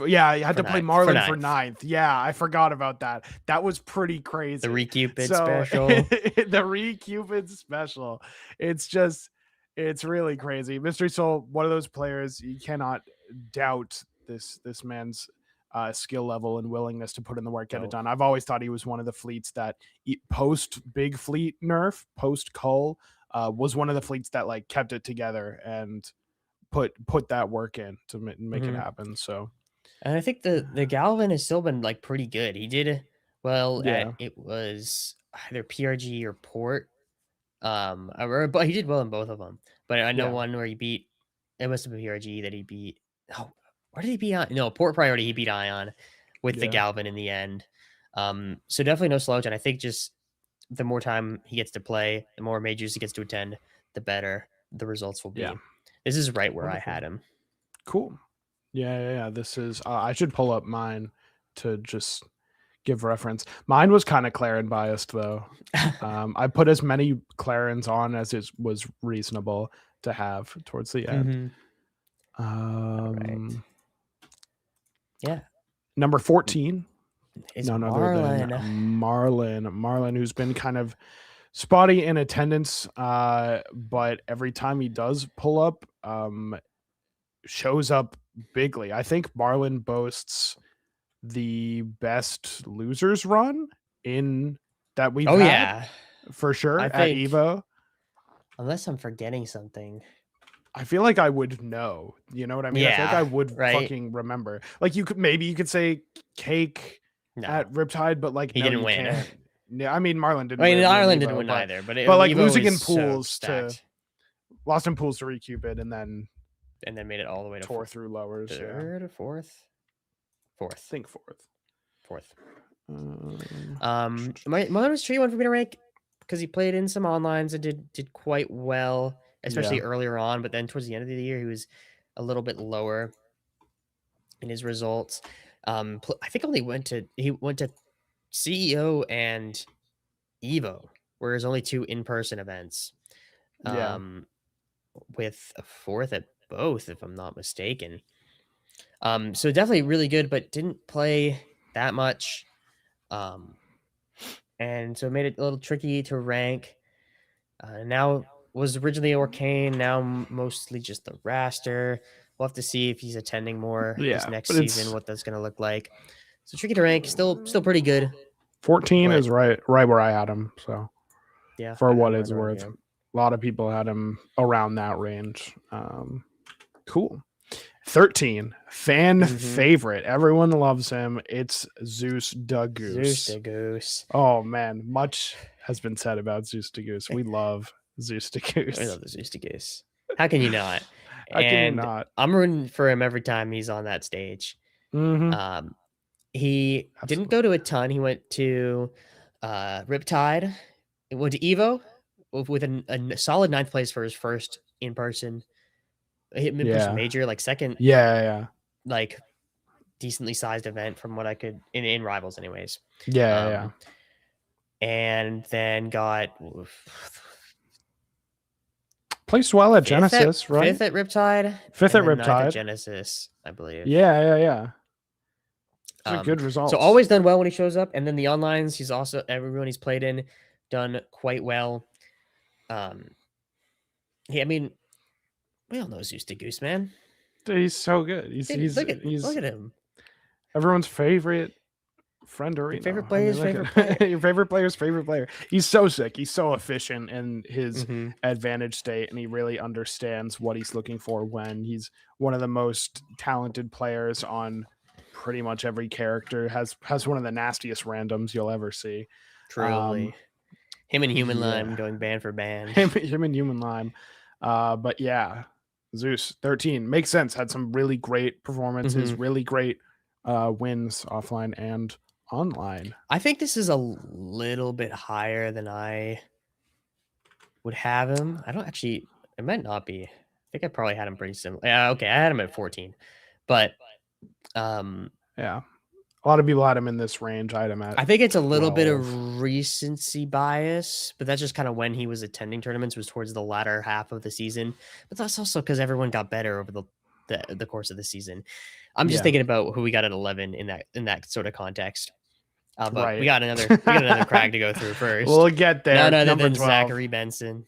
Yeah, you had to play Marlin for 9th. Yeah, I forgot about that. That was pretty crazy. The Re-Cupid special. The Re-Cupid special. It's really crazy. Mystery Soul, one of those players you cannot doubt this man's skill level and willingness to put in the work, get it done. I've always thought he was one of the fleets that post big fleet nerf, post Cull, was one of the fleets that like kept it together and put that work in to make it happen. So, and I think the Galvin has still been like pretty good. He did well at, it was either PRG or Port. But he did well in both of them. But I know one where he beat, it must have been PRG that he beat. Oh, where did he beat? No, Port Priority. He beat Ion with the Galvin in the end. So definitely no slouch. And I think just the more time he gets to play, the more majors he gets to attend, the better the results will be. Yeah. This is right where I had him. Cool. Yeah. This is. I should pull up mine to just give reference. Mine was kind of Claren biased though. I put as many Clarens on as it was reasonable to have towards the end. Right. Yeah. Number 14 is none Marlin. Other than Marlin, who's been kind of spotty in attendance, but every time he does pull up, shows up bigly. I think Marlin boasts the best losers run in that we've had, for sure, at Evo. Unless I'm forgetting something. I feel like I would know. You know what I mean? I feel like I would fucking remember. Like you could say Cake at Riptide, but like he didn't win. Yeah, I mean Marlin didn't. Ireland didn't win either, but like Evo losing in pools lost in pools to Re-Cupid and then made it all the way to tore through lowers. Third or fourth. I think fourth. My was tricky one for me to rank because he played in some onlines and did quite well, especially earlier on. But then towards the end of the year, he was a little bit lower. in his results. I think he went to CEO and Evo, where there's only 2 in-person events. Yeah. With a 4th at both, if I'm not mistaken. So definitely really good, but didn't play that much. And so it made it a little tricky to rank. Now was originally Arcane, now mostly just the Raster. We'll have to see if he's attending more this Yeah, next but season, it's what that's going to look like. So tricky to rank, still pretty good. 14 but is right where I had him. So yeah, for I had what him it's right around worth, here. a lot of people had him around that range. Cool. 13, fan favorite. Everyone loves him. It's Zeus the Goose. Zeus the Goose. Oh man, much has been said about Zeus the Goose. We love Zeus the Goose. I love the Zeus the Goose. How can you not? How can you And not? I'm rooting for him every time he's on that stage. He didn't go to a ton. He went to Riptide. He went to Evo with a solid 9th place for his first in-person major, like second, like decently sized event from what I could in Rivals, anyways. And then got placed well at Genesis, right? 5th at Riptide, 5th at 9th at Riptide. Genesis, I believe. Yeah. Good results. So always done well when he shows up, and then the onlines, he's also everyone he's played in done quite well. I mean, we all know Zeus the Goose, man. He's so good. Look at him. Everyone's favorite friend or your favorite player's favorite player. Your favorite player's favorite player. He's so sick. He's so efficient in his advantage state, and he really understands what he's looking for when he's one of the most talented players on pretty much every character. Has one of the nastiest randoms you'll ever see. Truly. Him and Human Lime going ban for ban. Him and Human Lime. But yeah, Zeus 13 makes sense. Had some really great performances, really great wins offline and online. I think this is a little bit higher than I would have him. I don't actually, it might not be. I think I probably had him pretty similar. Yeah, okay, I had him at 14. But yeah. A lot of people had him in this range. I had him at I think it's a little bit of recency bias, but that's just kind of when he was attending tournaments, was towards the latter half of the season. But that's also because everyone got better over the course of the season. I'm just thinking about who we got at 11 in that sort of context. But we got another crag to go through first. We'll get there. None other than 12. Zachary Benson.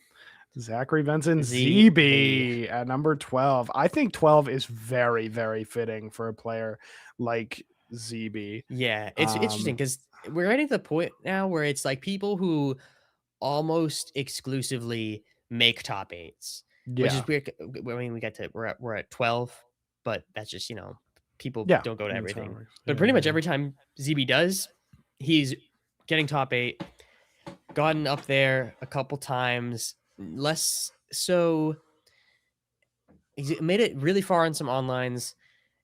ZB at number 12. I think 12 is very, very fitting for a player like ZB. Yeah, it's interesting because we're getting to the point now where it's like people who almost exclusively make top 8s, which is weird. I mean, we're at 12, but that's just, people don't go to everything. But pretty much every time ZB does, he's getting top 8, gotten up there a couple times, less so. He's made it really far on some onlines.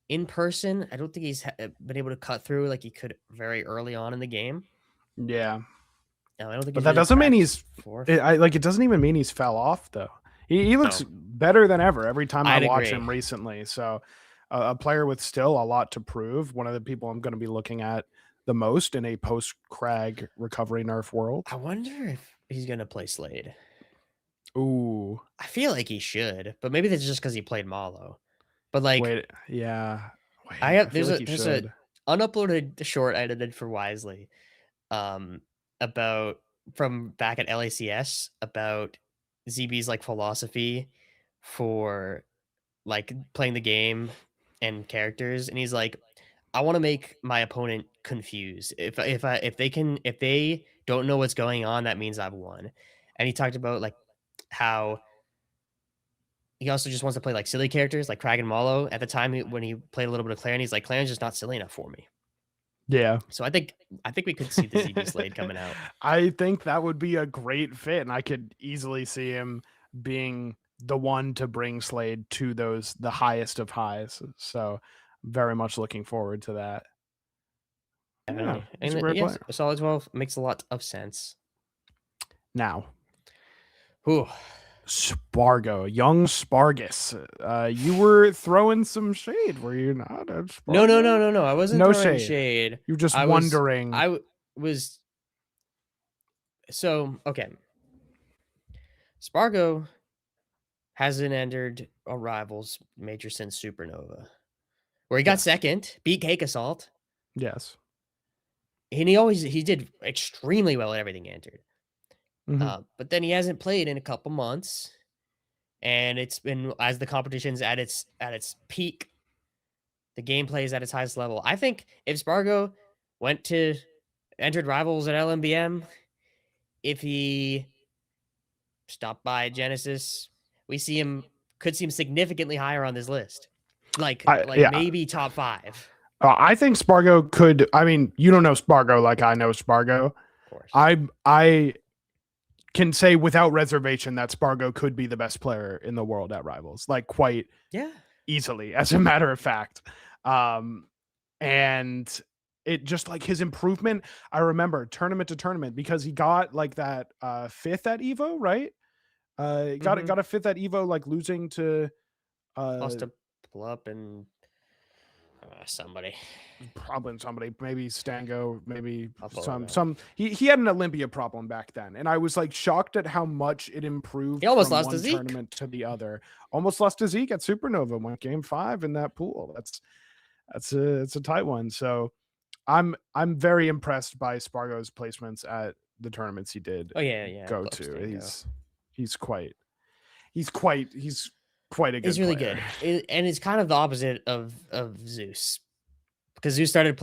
In person, I don't think he's been able to cut through like he could very early on in the game. Yeah. No, I don't think. But that doesn't mean he's it doesn't even mean he's fell off though. He looks better than ever every time I watch him recently. So a player with still a lot to prove. One of the people I'm going to be looking at the most in a post Crag recovery nerf world. I wonder if he's going to play Slade. Ooh, I feel like he should, but maybe that's just because he played Malo. But like, there's a unuploaded short I did for Wisely, about from back at LACS about ZB's like philosophy for like playing the game and characters, and he's like, I want to make my opponent confused. If they don't know what's going on, that means I've won. And he talked about like how he also just wants to play like silly characters like Crag and Malo. At the time when he played a little bit of Claren, he's like, Claren's just not silly enough for me. Yeah. So I think we could see the ZB Slade coming out. I think that would be a great fit, and I could easily see him being the one to bring Slade to the highest of highs. So very much looking forward to that. Definitely. Yeah, a solid 12 makes a lot of sense. Now. Whew. Spargo, young Spargus. You were throwing some shade, were you not, at Spargo? No. I wasn't No throwing shade. shade. You're just I was. wondering. Was. So okay. Spargo hasn't entered a Rivals major since Supernova, where he got Yes. second, beat Cake Assault, Yes. and he did extremely well at everything he entered. But then he hasn't played in a couple months, and it's been as the competition's at its peak, the gameplay is at its highest level. I think if Spargo entered Rivals at LMBM, if he stopped by Genesis, could see him significantly higher on this list, like maybe top 5. I think Spargo could. I mean, you don't know Spargo like I know Spargo. Of course. I can say without reservation that Spargo could be the best player in the world at Rivals, like quite easily, as a matter of fact. And it just like his improvement. I remember tournament to tournament because he got like that 5th at Evo, right? Got a 5th at Evo, like losing to lost to Plup and somebody, maybe Stango, maybe some. He had an Olympia problem back then, and I was like shocked at how much it improved. He almost from lost one to Zeke tournament to the other. Almost lost to Zeke at Supernova, went game 5 in that pool. It's a tight one. So I'm very impressed by Spargo's placements at the tournaments he did. Go to. He's quite a good He's really player. good. And it's kind of the opposite of Zeus, because Zeus started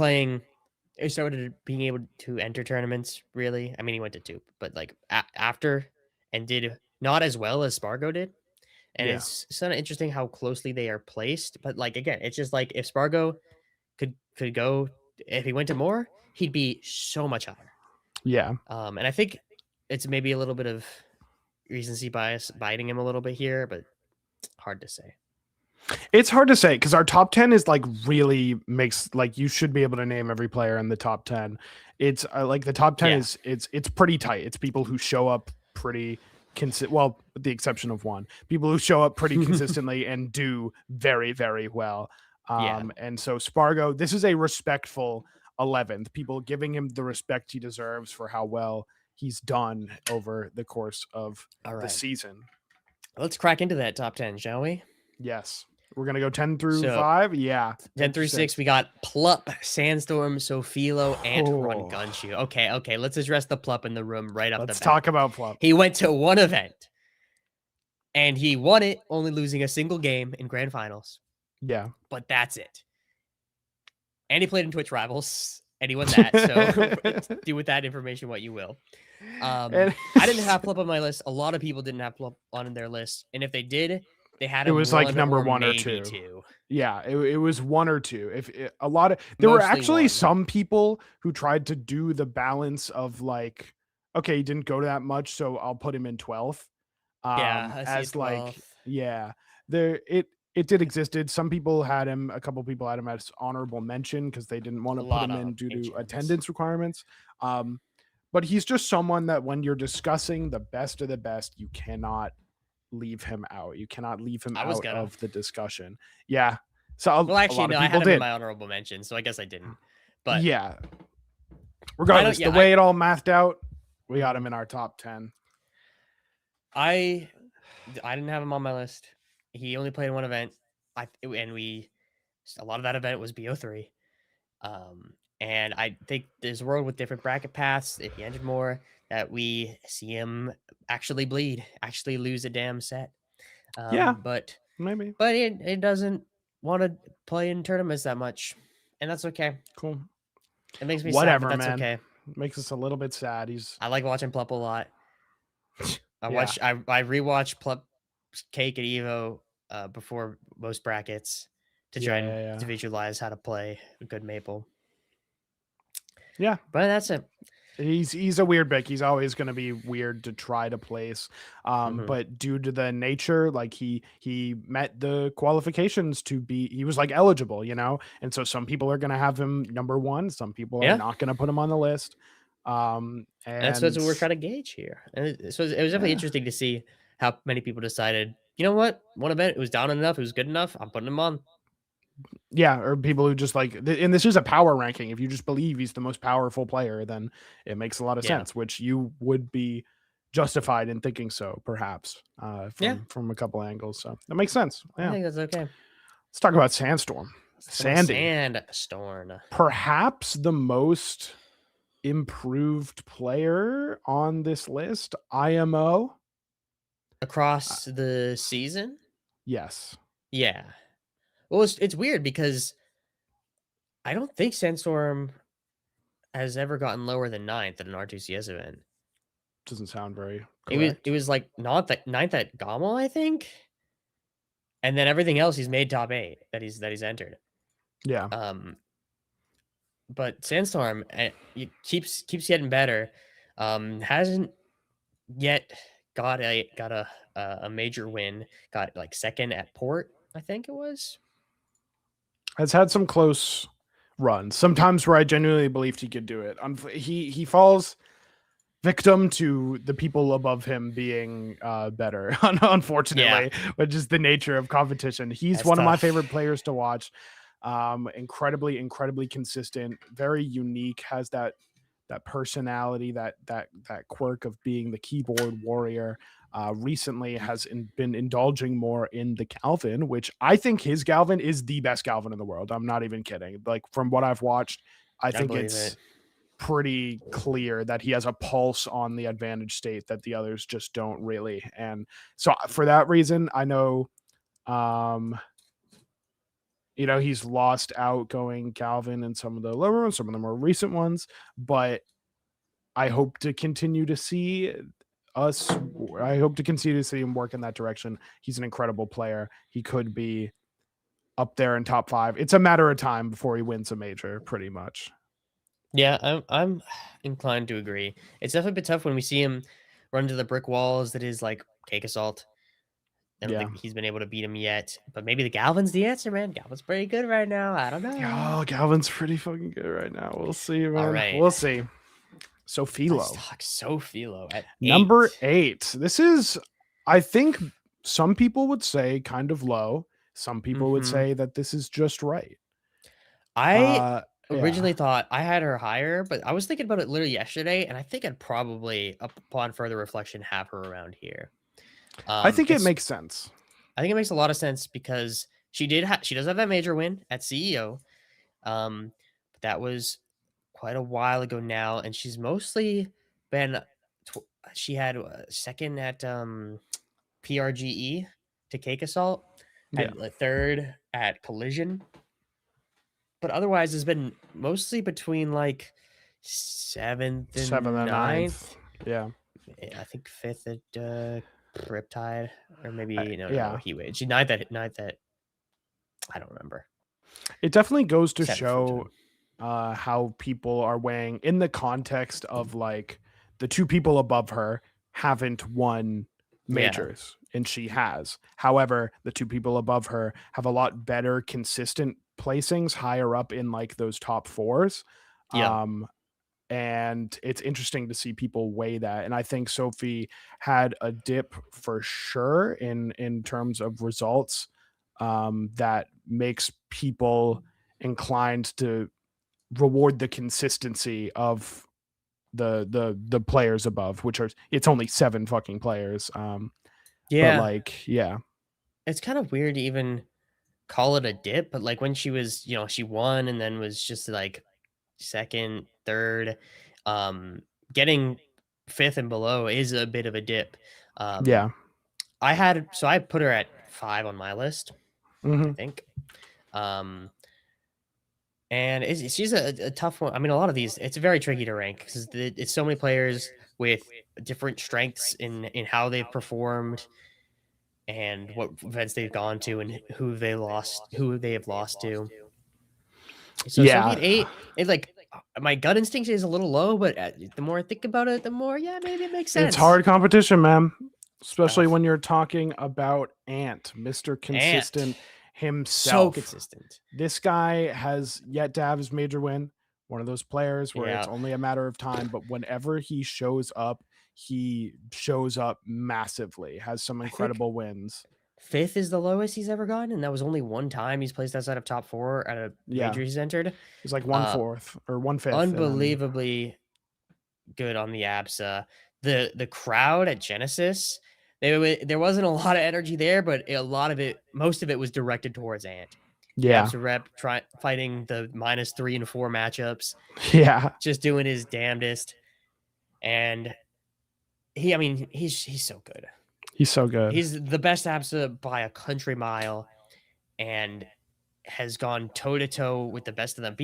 being able to enter tournaments, really. I mean, he went to 2, but like after, and did not as well as Spargo did. And it's kind of interesting how closely they are placed. But like, again, it's just like if Spargo could go, if he went to more, he'd be so much higher. Yeah. And I think it's maybe a little bit of recency bias biting him a little bit here, but hard to say. It's hard to say because our top 10 is like really makes like you should be able to name every player in the top 10. It's like the top 10 is it's pretty tight. It's people who show up pretty well, with the exception of one, people who show up pretty consistently and do very, very well. And so Spargo, this is a respectful 11th. People giving him the respect he deserves for how well he's done over the course of the season. Let's crack into that top 10, shall we? Yes. We're going to go 10 through 5. Yeah. 10 through 6. We got Plup, Sandstorm, Sofilo, and Run Gunshoe. Okay. Let's address the Plup in the room right up the bat. Let's talk about Plup. He went to one event, and he won it, only losing a single game in grand finals. Yeah. But that's it. And he played in Twitch Rivals, and he won that. So do with that information what you will. I didn't have Plup on my list. A lot of people didn't have Plup on their list. And if they did, they had it was like number 1 or 2. Yeah, it was 1 or 2. There were actually some people who tried to do the balance of like, okay, he didn't go to that much, so I'll put him in 12th. It did existed. Some people had him, a couple people had him as honorable mention because they didn't want to put him in due to attendance requirements. But he's just someone that when you're discussing the best of the best, you cannot leave him out. You cannot leave him out of the discussion. Yeah. So actually, no, I had him in my honorable mention, so I guess I didn't. But yeah. Regardless, the way it all mathed out, we got him in our top 10. I didn't have him on my list. He only played one event. A lot of that event was BO3. And I think there's a world with different bracket paths. If he entered more, that we see him actually bleed, actually lose a damn set. But maybe. But it doesn't want to play in tournaments that much, and that's okay. Cool. It makes me sad, but that's man. okay. Makes us a little bit sad. I like watching Plup a lot. I rewatch Plup Cake at Evo before most brackets to try and to visualize how to play a good Maple. Yeah, but that's it. He's a weird pick. He's always going to be weird to try to place. But due to the nature, like he met the qualifications to be, he was like eligible, you know? And so some people are going to have him number 1. Some people are not going to put him on the list. And that's what we're trying to gauge here. And so it was definitely interesting to see how many people decided, you know what, one event, it was down enough, it was good enough, I'm putting him on. Yeah, or people who just like, and this is a power ranking. If you just believe he's the most powerful player, then it makes a lot of Yeah. sense, which you would be justified in thinking so, perhaps, Yeah. from a couple angles. So that makes sense. I Yeah. think that's okay. Let's talk about Sandstorm. Sandy, Sandstorm. perhaps the most improved player on this list. IMO. Across the season? Yes. Yeah. Well, it's weird because I don't think Sandstorm has ever gotten lower than ninth at an R2CS event. Doesn't sound very It was correct. it was like not that ninth at Gamo, I think. And then everything else he's made top 8 that he's entered. Yeah. But Sandstorm, it keeps getting better. Hasn't yet got a major win. Got like second at Port, I think it was. Has had some close runs. Sometimes where I genuinely believed he could do it. He falls victim to the people above him being better, unfortunately, which is the nature of competition. He's one of my favorite players to watch. Incredibly consistent, very unique, has that personality, that quirk of being the keyboard warrior. Recently has been indulging more in the Galvin, which I think his Galvin is the best Galvin in the world. I'm not even kidding. Like, from what I've watched, I think it's pretty clear that he has a pulse on the advantage state that the others just don't really. And so for that reason, I know, he's lost outgoing Galvin in some of the lower ones, some of the more recent ones, but I hope to continue to see him work in that direction. He's an incredible player. He could be up there in top 5. It's a matter of time before he wins a major, pretty much. Yeah, I'm inclined to agree. It's definitely been tough when we see him run into the brick walls that is like Cake Assault. I don't think he's been able to beat him yet, but maybe the Galvin's the answer, man. Galvin's pretty good right now. I don't know. Oh, Galvin's pretty fucking good right now. We'll see, man. All right. We'll see. Sophilo. Let's talk Sophilo at number 8. This is, I think some people would say kind of low. Some people would say that this is just right. I originally thought I had her higher, but I was thinking about it literally yesterday, and I think I'd probably, upon further reflection, have her around here. I think it makes sense. I think it makes a lot of sense because she does have that major win at CEO. But that was quite a while ago now, and she's mostly been. She had second at PRGE to Cake Assault, had third at Collision, but otherwise has been mostly between like 7th and 9th. Yeah, I think 5th at Riptide, or maybe no, Heatwave. She 9th at I don't remember. It definitely goes to show how people are weighing in the context of like the two people above her haven't won majors and she has. However, the two people above her have a lot better consistent placings higher up in like those top 4s. And it's interesting to see people weigh that. And I think Sophie had a dip for sure in terms of results that makes people inclined to reward the consistency of the players above, which are, it's only 7 fucking players. But like, it's kind of weird to even call it a dip, but like when she was, she won and then was just like second, third, getting 5th and below is a bit of a dip. I put her at 5 on my list, I think. And she's a tough one. I mean, a lot of these, it's very tricky to rank because it's so many players with different strengths in how they've performed and what events they've gone to and who they have lost to. So Sophie at 8, it's like my gut instinct is a little low, but the more I think about it, the more maybe it makes sense. It's hard competition, man, especially when you're talking about Ant, Mr. Consistent himself. So consistent. This guy has yet to have his major win. One of those players where it's only a matter of time, but whenever he shows up, he shows up massively, has some incredible wins. 5th is the lowest he's ever gotten, and that was only one time he's placed outside of top 4 at a major he's entered. He's like 1/4 or 1/5. Unbelievably good on the ABSA. The crowd at Genesis, there wasn't a lot of energy there, but most of it was directed towards Ant. Yeah. ABSA rep fighting the -3 and 4 matchups. Yeah. Just doing his damnedest. And he's so good. He's so good. He's the best ABSA by a country mile and has gone toe to toe with the best of them.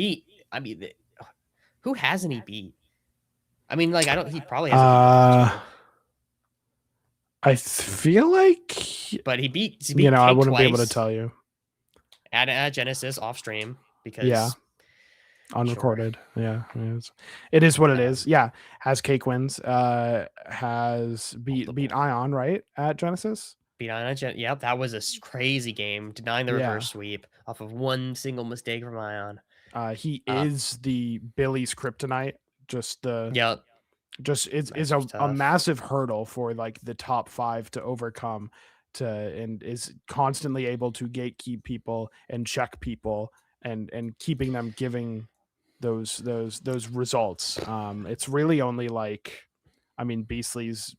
Who hasn't he beat? He probably hasn't. I feel like, but he beat I wouldn't be able to tell you at Genesis off stream because unrecorded. Sure. Yeah, it is what it is. Yeah, has cake wins. Has beat Ion right at Genesis. Beat Ion. Yep, that was a crazy game, denying the reverse sweep off of one single mistake from Ion. He is the Billy's kryptonite. Just is a massive hurdle for like the top 5 to overcome, and is constantly able to gatekeep people and check people and keeping them giving those results. It's really only Beastly's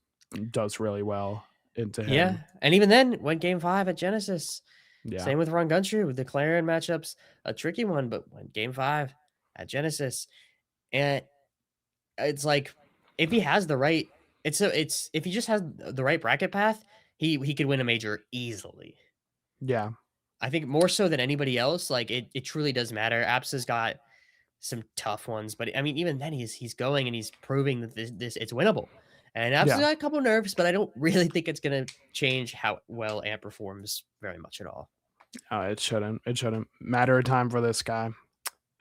does really well into him. Yeah, and even then went game 5 at Genesis. Yeah. Same with Ron Gunshu with the Clarion matchups, a tricky one, but went game 5 at Genesis. And it's like, if he has the right, if he just has the right bracket path, he could win a major easily. Yeah. I think more so than anybody else. Like it truly does matter. ABSA's got some tough ones, but even then he's going and he's proving that this it's winnable. And ABSA's got a couple nerfs, but I don't really think it's gonna change how well Ant performs very much at all. It shouldn't. Matter of time for this guy.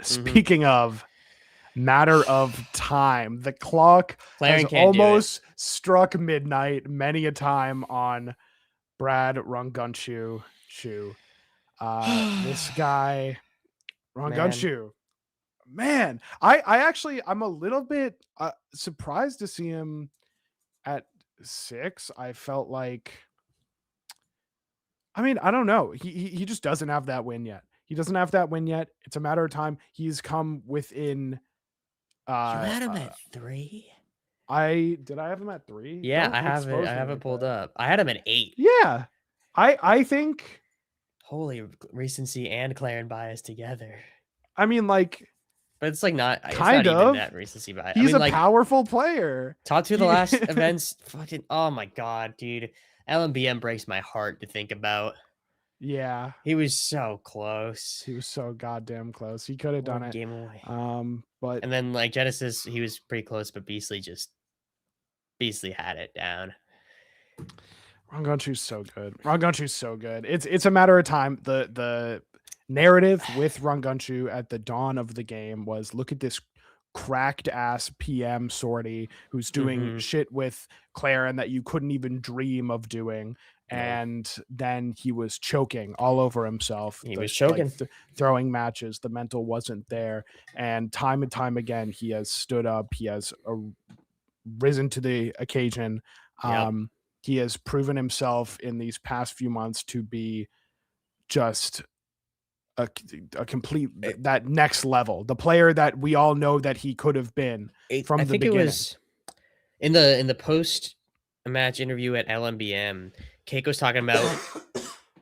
Speaking of matter of time, the clock has almost struck midnight many a time on Brad Rungunshu. This guy, Rungunshu, man, I'm a little bit surprised to see him at 6. I felt like, I don't know. He just doesn't have that win yet. It's a matter of time. He's come within. You had him at 3. I have him at 3. Yeah, I have it. I have it pulled up. I had him at 8. Yeah, I think. Holy recency and Clarion bias together. But it's like not kind of even that recency bias. He's a powerful player. Top 2 of the last events. Fucking, oh my god, dude. LMBM breaks my heart to think about. Yeah, he was so close. He was so goddamn close. He could have done it. Game away. But and then like Genesis, he was pretty close, but Beastly had it down. Rungunshu's so good. It's a matter of time. The narrative with Rungunshu at the dawn of the game was, look at this cracked ass PM sortie who's doing shit with Clarion that you couldn't even dream of doing. And then he was choking all over himself. He was choking, throwing matches. The mental wasn't there. And time again, he has stood up. He has risen to the occasion. He has proven himself in these past few months to be just a complete, that next level, the player that we all know that he could have been from the beginning. It was in the post match interview at LMBM. Keiko's talking about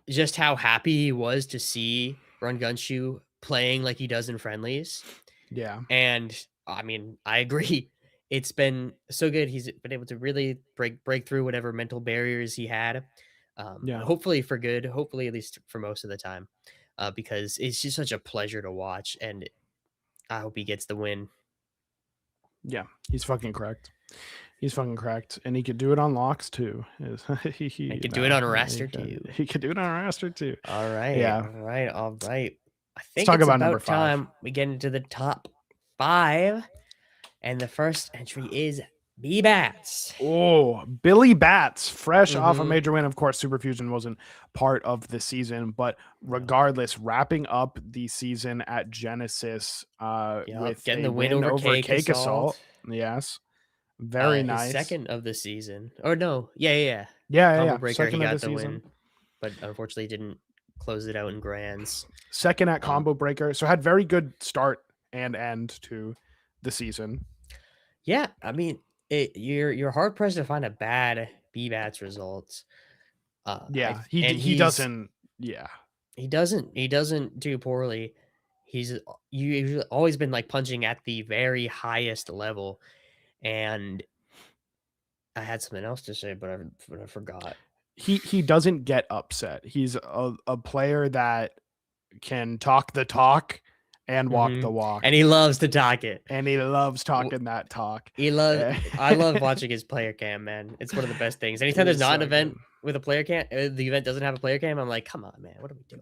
just how happy he was to see Rungunshu playing like he does in friendlies. Yeah. And I agree. It's been so good. He's been able to really break through whatever mental barriers he had. Hopefully for good, hopefully at least for most of the time, because it's just such a pleasure to watch. And I hope he gets the win. Yeah, he's fucking correct. And he could do it on locks too. He could do it on Raster too. He could do it on Raster too. All right. Yeah. All right. I think Let's talk about number 5. Time we get into the top 5. And the first entry is B-Bats. Oh, Billy Bats, fresh off a major win. Of course, Superfusion wasn't part of the season, but regardless, wrapping up the season at Genesis with getting the win over Cake Assault. Yes. Very his nice. second of the season. Or no, yeah. Yeah. Breaker, Second he of got the the season. win, but unfortunately didn't close it out in grands. Second at Combo Breaker. So had very good start and end to the season. Yeah, I mean, you're hard pressed to find a bad BBATS results. He doesn't. Yeah, he doesn't do poorly. He's usually always been like punching at the very highest level, and I had something else to say, but I forgot. He doesn't get upset. He's a player that can talk the talk and walk the walk, and he loves to talk it, and he loves talking that talk. I love watching his player cam, man. It's one of the best things. Anytime there's not an event with a player cam, the event doesn't have a player cam, I'm like, come on, man, what are we doing?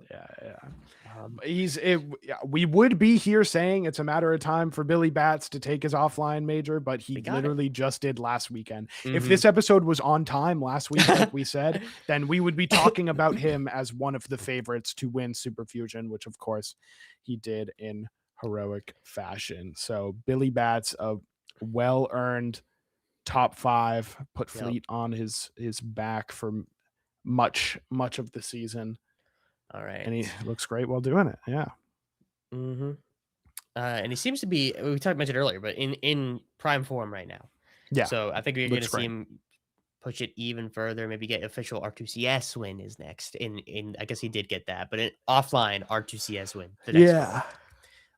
We would be here saying it's a matter of time for Billy Bats to take his offline major, but he literally just did last weekend. If this episode was on time last week, like we said, then we would be talking about him as one of the favorites to win Super Fusion, which of course he did in heroic fashion. So Billy Bats, a well-earned top 5, put Fleet on his back for much of the season. All right. And he looks great while doing it. Yeah. And he seems to be, we mentioned earlier, but in prime form right now. Yeah. So I think we're going to see him push it even further. Maybe get official R2CS win is next. In I guess he did get that, but an offline R2CS win. Yeah.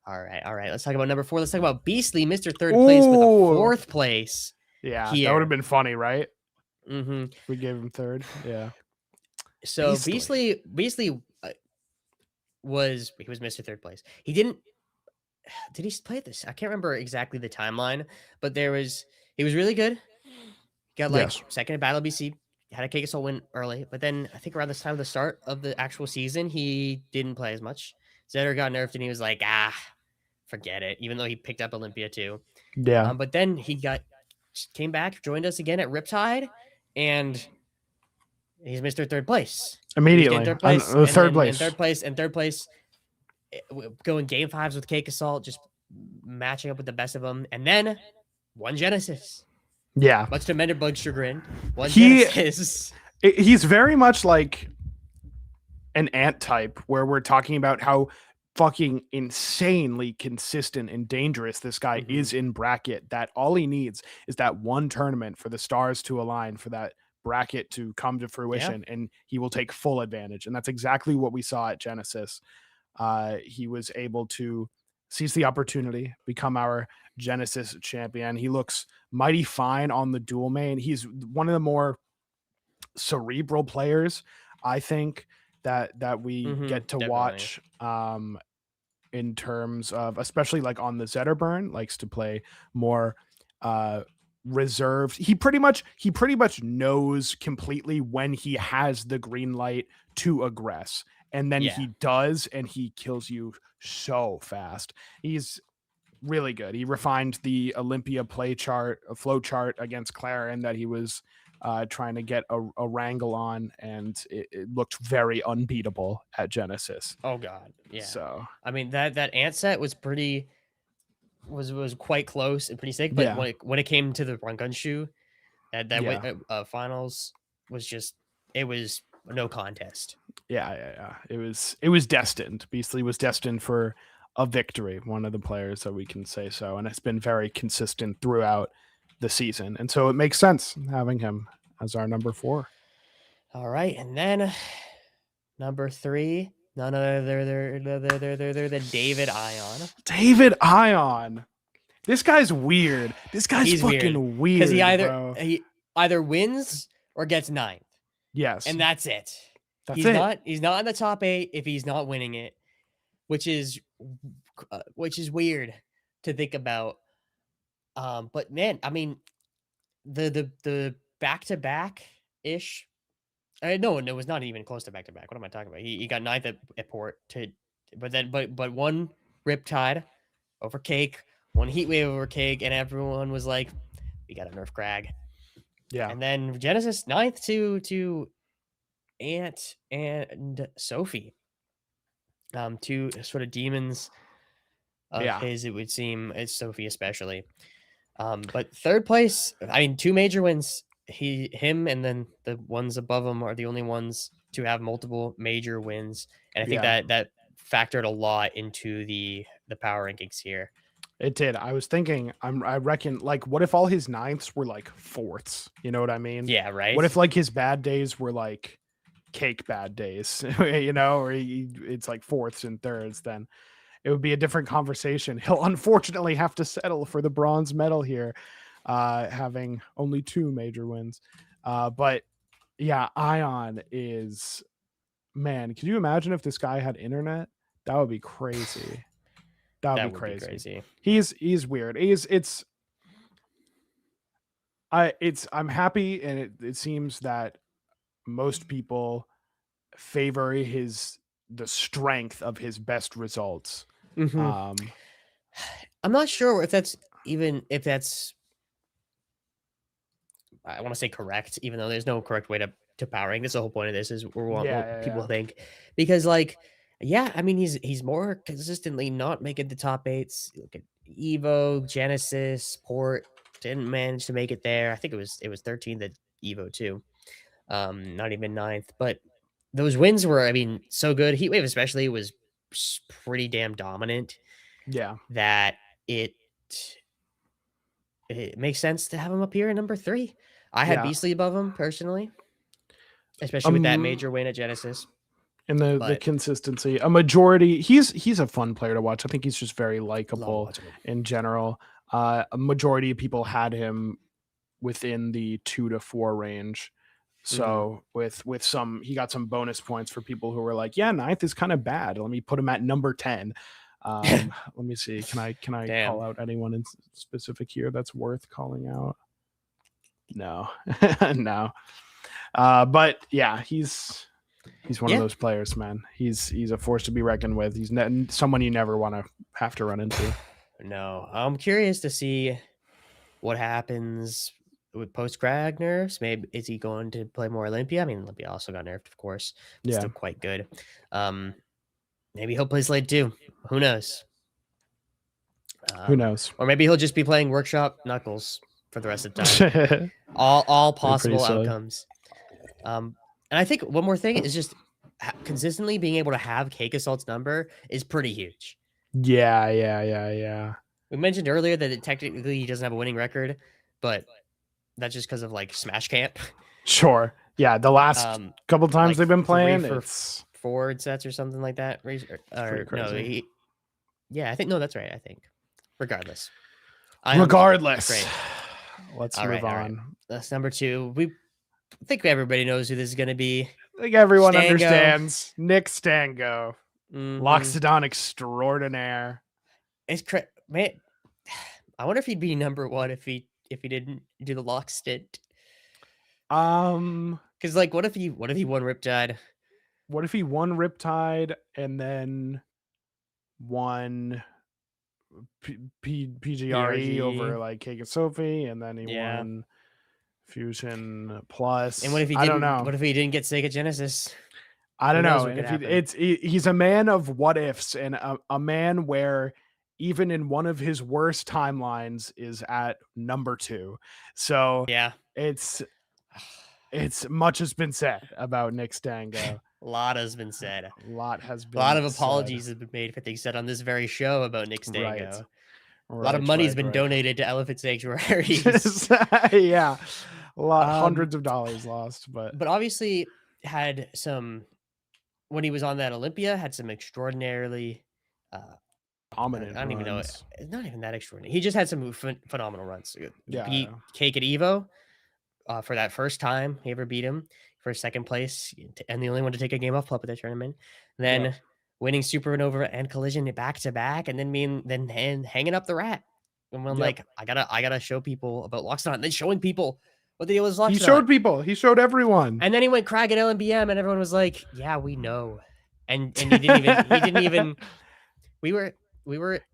All right. Let's talk about number 4. Let's talk about Beastly, Mr. Third Place with a 4th place. Yeah, that would have been funny, right? If we gave him 3rd. Yeah. So Beastly was Mr. Third Place. He did he play this? I can't remember exactly the timeline, but he was really good. He got second at Battle BC, had a KSL win early, but then I think around this time of the start of the actual season, he didn't play as much. Zetter got nerfed and he was like, forget it, even though he picked up Olympia too. Yeah. But then he came back, joined us again at Riptide, and he's Mr. Third Place. Immediately. Third place, third place. Going game 5s with Cake Assault, just matching up with the best of them. And then one Genesis. Yeah. Much to Mender Bug's chagrin. Genesis. He's very much like an Ant type, where we're talking about how fucking insanely consistent and dangerous this guy is in bracket, that all he needs is that one tournament for the stars to align, for that bracket to come to fruition, and he will take full advantage. And that's exactly what we saw at Genesis. He was able to seize the opportunity, become our Genesis champion. He looks mighty fine on the dual main. He's one of the more cerebral players, I think, that we get to watch in terms of, especially like on the Zetterburn, likes to play more reserved. He pretty much knows completely when he has the green light to aggress, and then he does, and he kills you so fast. He's really good. He refined the Olympia flow chart against Claren that he was trying to get a wrangle on, and it looked very unbeatable at Genesis. Oh god, yeah. So I mean that Ant set was was quite close and pretty sick, but when it came to the Run Gun shoe, that finals was just, it was no contest. Yeah. It was destined. Beastly was destined for a victory. One of the players that we can say so, and it's been very consistent throughout the season, and so it makes sense having him as our number 4. All right, and then number 3, none other than David Ion. David Ion. This guy's weird. He's fucking weird. Because he either wins or gets 9th. Yes, and that's it. He's not in the top 8 if he's not winning it, which is weird to think about. But man, I mean, the back-to-back ish. No, it was not even close to back-to-back. What am I talking about? He got 9th at Port, but one Riptide over Cake, one Heatwave over Cake, and everyone was like, we got to nerf Crag. Yeah. And then Genesis 9th to Ant and Sophie. Two sort of demons of his, it would seem, as Sophie especially. But third place, I mean, 2 major wins. Him, and then the ones above him are the only ones to have multiple major wins, and I think Yeah, that factored a lot into the power rankings here. it did. I was thinking, I reckon, like, what if all his ninths were like fourths? You know what I mean? Yeah, right. What if like his bad days were like cake bad days, you know, or it's like fourths and thirds? Then it would be a different conversation. He'll unfortunately have to settle for the bronze medal here, having only 2 major wins. But yeah, Ion is, man. Can you imagine if this guy had internet? That would be crazy. That would That be would be crazy. crazy. He's weird. I'm happy, and it seems that most people favor the strength of his best results. Mhm. Um, I'm not sure if that's I want to say correct, even though there's no correct way to power rank. That's the whole point of this is we want yeah, what yeah, people yeah. think, because like, yeah, I mean he's more consistently not making the top eights. Look at Evo, Genesis, Port didn't manage to make it there. I think it was 13th at Evo too. Not even ninth, but those wins were, I mean, so good. Heatwave especially was pretty damn dominant Yeah. that it it makes sense to have him up here at number 3. I had Yeah. Beastly above him personally, especially with that Um, major win at Genesis. and the But consistency, a majority, he's a fun player to watch. I think he's just very love likable watching him. in general. A majority of people had him within the 2 to 4 range. Mhm. So with some, he got some bonus points for people who were like, yeah, ninth is kind of bad. Let me put him at number 10. Let me see. Can I call Damn. out anyone in specific here that's worth calling out? No, no. But yeah, he's one of Yeah. those players, man. He's a force to be reckoned with. He's someone you never want to have to run into. No. I'm curious to see what happens with post Crag nerfs. Maybe is he going to play more Olympia? I mean, Olympia also got nerfed, of course, but Yeah, still quite good. Um, maybe he'll play Slade too. Who knows? who knows? Or maybe he'll just be playing Workshop Knuckles for the rest of the time. They're All pretty possible silly. outcomes. And I think one more thing is just consistently being able to have Cake Assault's number is pretty huge. Yeah, yeah, yeah, yeah. We mentioned earlier that technically he doesn't have a winning record, but that's just because of like Smash Camp. Sure. Yeah, the last couple times Like they've been 3 playing, for it's forward sets or something like that. pretty Or no, crazy. yeah, I think no, that's right. I think regardless, Regardless, great. let's All move right, all right. on. That's number 2. We think everybody knows who this is going to be. I think everyone Stango. understands. Nick Stango, Mm-hmm. Loxodon extraordinaire. It's man. I wonder if he'd be number 1 if he didn't do the lock stint. Because like, what if he won Riptide? What if he won Riptide and then won PGRE over PRG. like Cake and Sophie, and then he Yeah. won Fusion And Plus? what if he I don't didn't? know. What if he didn't get Sega Genesis? I Who don't knows know. what And could if happen? he's a man of what ifs, and a man where even in one of his worst timelines is at number 2. So Yeah. it's much has been said about Nick Stango. A lot has been said. A lot has A been lot of said. apologies have been made for things said on this very show about Nick Right. Stango. A lot of Right, money's right, been right. donated to elephant sanctuaries. Yeah, a lot, hundreds of dollars lost, but obviously had some when he was on that Olympia had some extraordinarily. I dominant don't even know. runs. It's not even that extraordinary. He just had some phenomenal runs. He Yeah, beat Cake at Evo for that first time he ever beat him for second place, and the only one to take a game off Puppet that tournament. Then yeah. winning Supernova and Collision back to back, and then hanging up the rat. And when Yep. like I gotta show people about Loxodon, and then showing people what the deal was He Loxodon. showed people. He showed everyone. And then he went Crag at LMBM, and everyone was like, "Yeah, we know." And he didn't even. We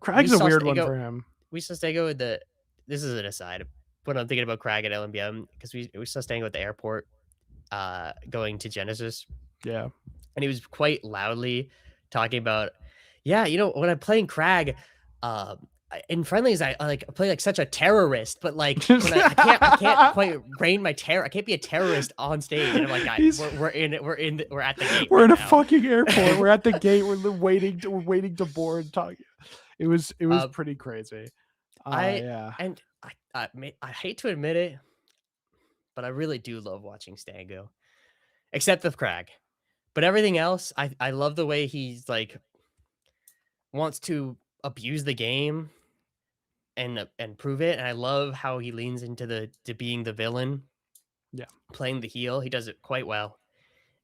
Crag's a weird one for him. We saw Stego at the. This is an aside, but I'm thinking about Crag at LMBM because we saw Stego at the airport, going to Genesis, Yeah. and he was quite loudly talking about, yeah, when I'm playing Crag, in friendlies, I like play like such a terrorist, but like when I can't quite reign my terror. I can't be a terrorist on stage, and I'm like, we're at the gate. We're right in a now. fucking airport. We're at the gate. We're waiting to board. Talk. It was pretty crazy. Yeah. And I hate to admit it, but I really do love watching Stan go, except with Crag. But everything else, I love the way he's like wants to abuse the game and prove it. And I love how he leans into to being the villain. Yeah. Playing the heel, he does it quite well.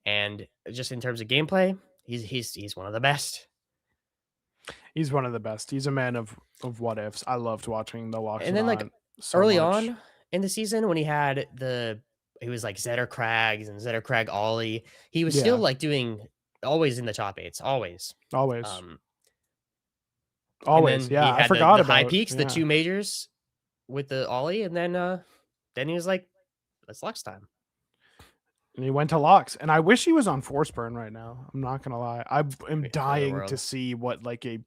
And just in terms of gameplay, he's one of the best. He's one of the best. He's a man of what ifs. I loved watching the walks. And then like so early much. on in the season when he was like Zetter Crags and Zetter Crag Ollie, he was still like doing always in the top 8s, always. Always. Yeah, I forgot the about high peaks, the 2 majors with the Ollie, and then he was like, "It's Lux time." And he went to Lux, and I wish he was on Force Burn right now. I'm not gonna lie. I am dying to see what like a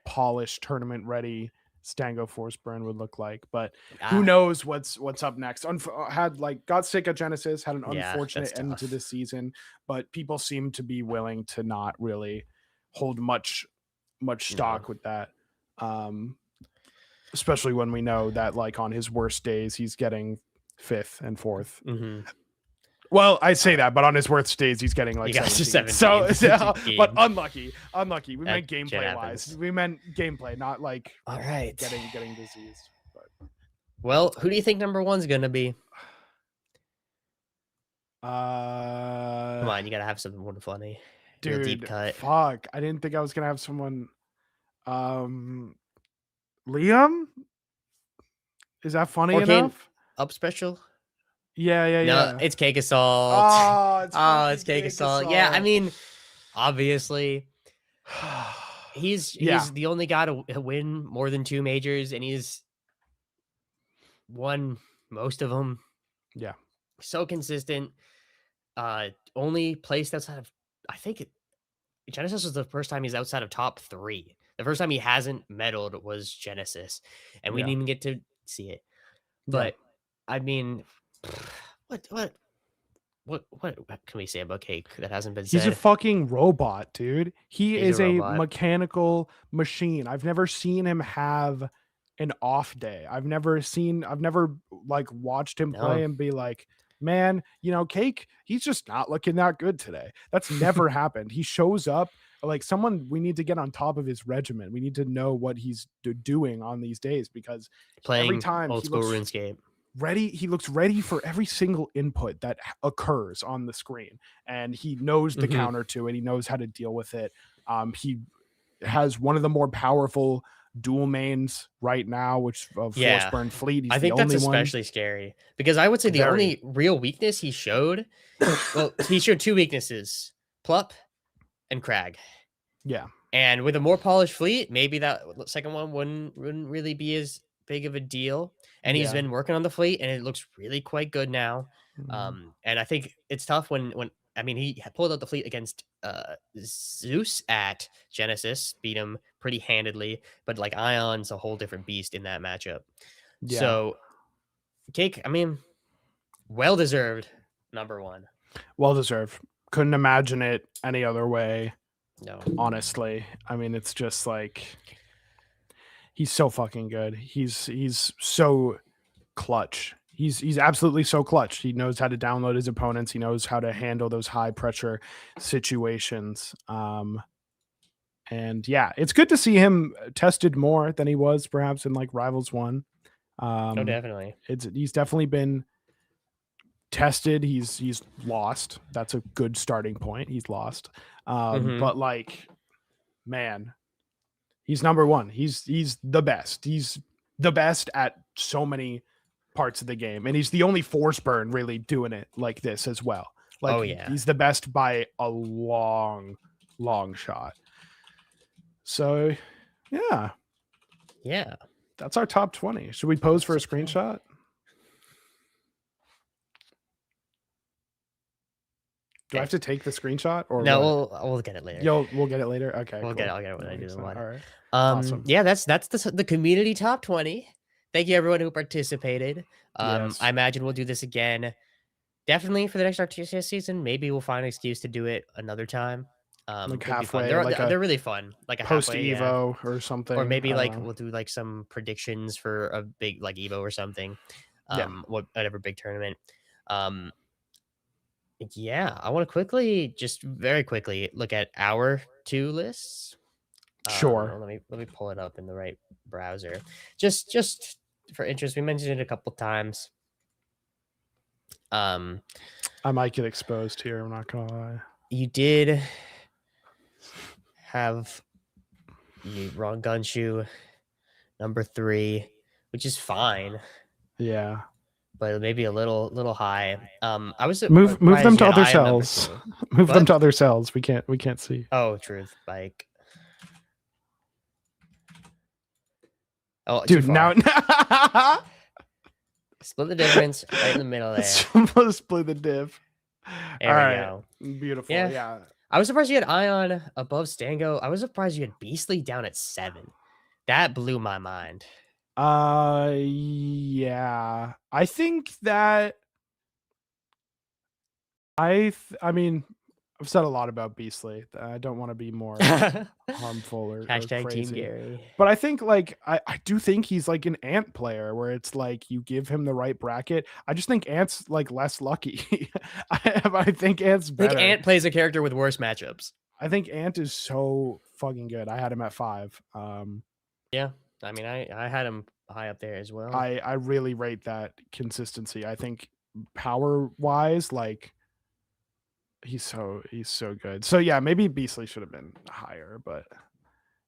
polished tournament ready Stango Force Burn would look like, but who knows what's up next. Got sick at Genesis, had an unfortunate end to the season, but people seem to be willing to not really hold much stock with that. Especially when we know that like on his worst days he's getting 5th and 4th. Well, I say that, but on his worst days he's getting like 17. So but unlucky. We meant gameplay wise. We meant gameplay, not like all right getting diseased. But well, who do you think number 1's gonna be? Come on, you gotta have something more funny. Dude, deep cut. Fuck. I didn't think I was gonna have someone. Liam? Is that funny enough? Up special? Yeah. No, it's Cake Assault. It's Cake Assault. Yeah, I mean, obviously, he's the only guy to win more than 2 majors, and he's won most of them. Yeah, so consistent. Only placed outside of, I think Genesis was the first time he's outside of top 3. The first time he hasn't medaled was Genesis, and we didn't even get to see it. But I mean, what can we say about Cake that hasn't been said? He's a fucking robot, dude. He's is a mechanical machine. I've never seen him have an off day. I've never like watched him play and be like, man, Cake, he's just not looking that good today. That's never happened. He shows up like we need to get on top of his regimen. We need to know what he's doing on these days, because playing every time old school RuneScape. He looks ready for every single input that occurs on the screen, and he knows the counter to it. He knows how to deal with it. He has one of the more powerful dual mains right now, which of Force Burn Fleet. He's I think that's especially scary, because I would say the only real weakness he showed, well, he showed 2 weaknesses: Plup and Crag. Yeah, and with a more polished fleet, maybe that second one wouldn't really be as big of a deal. And he's been working on the fleet, and it looks really quite good now. And I think it's tough when I mean, he pulled out the fleet against Zeus at Genesis, beat him pretty handedly, but like Ion's a whole different beast in that matchup. So Cake, I mean, well deserved number 1. Well deserved. Couldn't imagine it any other way. No, honestly. I mean, it's just like, he's so fucking good. He's so clutch. He's absolutely so clutch. He knows how to download his opponents. He knows how to handle those high pressure situations. And yeah, it's good to see him tested more than he was perhaps in like Rivals 1. Definitely. He's definitely been tested. He's lost. That's a good starting point. He's lost. But like, man, he's number 1. He's the best. He's the best at so many parts of the game, and he's the only Force Burn really doing it like this as well. Like, he's the best by a long shot. So yeah, that's our top 20. Should we pose for a screenshot? Do I have to take the screenshot or no, what? we'll get it later. We'll get it later. Okay, I'll cool. get it when I do the one. All right. Awesome. Yeah, that's the community top 20. Thank you everyone who participated. Yes. I imagine we'll do this again. Definitely for the next R2CS season. Maybe we'll find an excuse to do it another time. Like halfway. halfway, They're really fun. Like a post halfway, Evo or something. or maybe like we'll do like some predictions for a big like Evo or something. Whatever big tournament. Yeah, I want to very quickly look at our 2 lists. Sure. Let me pull it up in the right browser. Just for interest, we mentioned it a couple times. I might get exposed here. I'm not gonna lie. You did have the wrong gun shoe, number 3, which is fine. Yeah, but maybe a little high. I was move them to other cells. Move them to other cells. We can't see. Oh, truth bike. Oh, dude, now split the difference right in the middle there. Split the diff. There we go. Beautiful. Yeah. I was surprised you had Ion above Stango. I was surprised you had Beastly down at 7. That blew my mind. Yeah. I think that I mean, I've said a lot about Beastly. I don't want to be more harmful or hashtag crazy. Team Gary. But I think like I do think he's like an Ant player where it's like you give him the right bracket. I just think Ant's like less lucky. I think Ant's better. I think Ant plays a character with worse matchups. I think Ant is so fucking good. I had him at 5. Yeah. I mean, I had him high up there as well. I really rate that consistency. I think power wise, like he's so good. So yeah, maybe Beastly should have been higher, but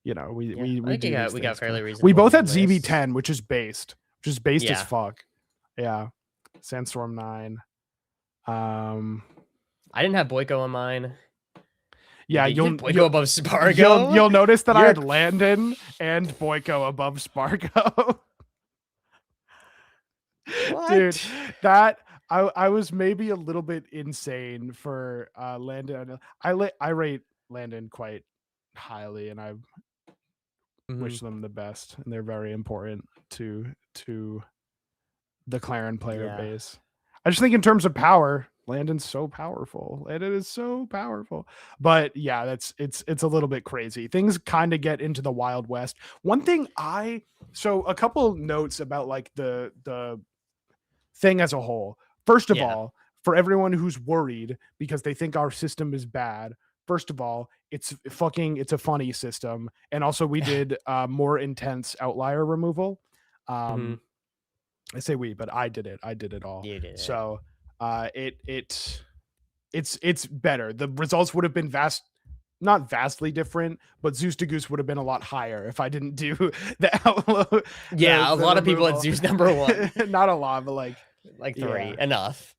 you know, we got fairly reasonable. We both had ZV10, which is based as fuck. Yeah. Sandstorm 9. I didn't have Boyko on mine. Yeah, you'll above Spargo. You'll notice that I had Landon and Boyko above Spargo. Dude, that I was maybe a little bit insane for Landon. I rate Landon quite highly, and I wish them the best, and they're very important to the Claren player base. I just think in terms of power, Landon's so powerful. Landon is so powerful. But yeah, it's a little bit crazy. Things kind of get into the Wild West. One thing so a couple notes about like the thing as a whole. First of all, for everyone who's worried because they think our system is bad, first of all, it's a funny system. And also we did more intense outlier removal. I say we, but I did it. I did it all. You did it. So it's better. The results would have been not vastly different, but Zeus to Goose would have been a lot higher if I didn't do the outload. Yeah, a lot of people at Zeus number 1. Not a lot, but like 3. Enough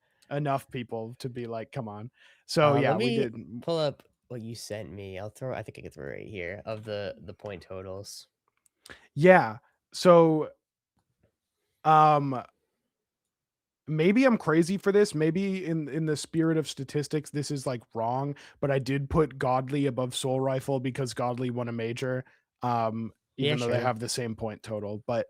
people to be like, come on. So yeah, we did pull up what you sent me. I think I can throw right here of the point totals. Yeah. So maybe I'm crazy for this. Maybe in the spirit of statistics, this is like wrong, but I did put Godly above Soul Rifle because Godly won a major. Even though they have the same point total, but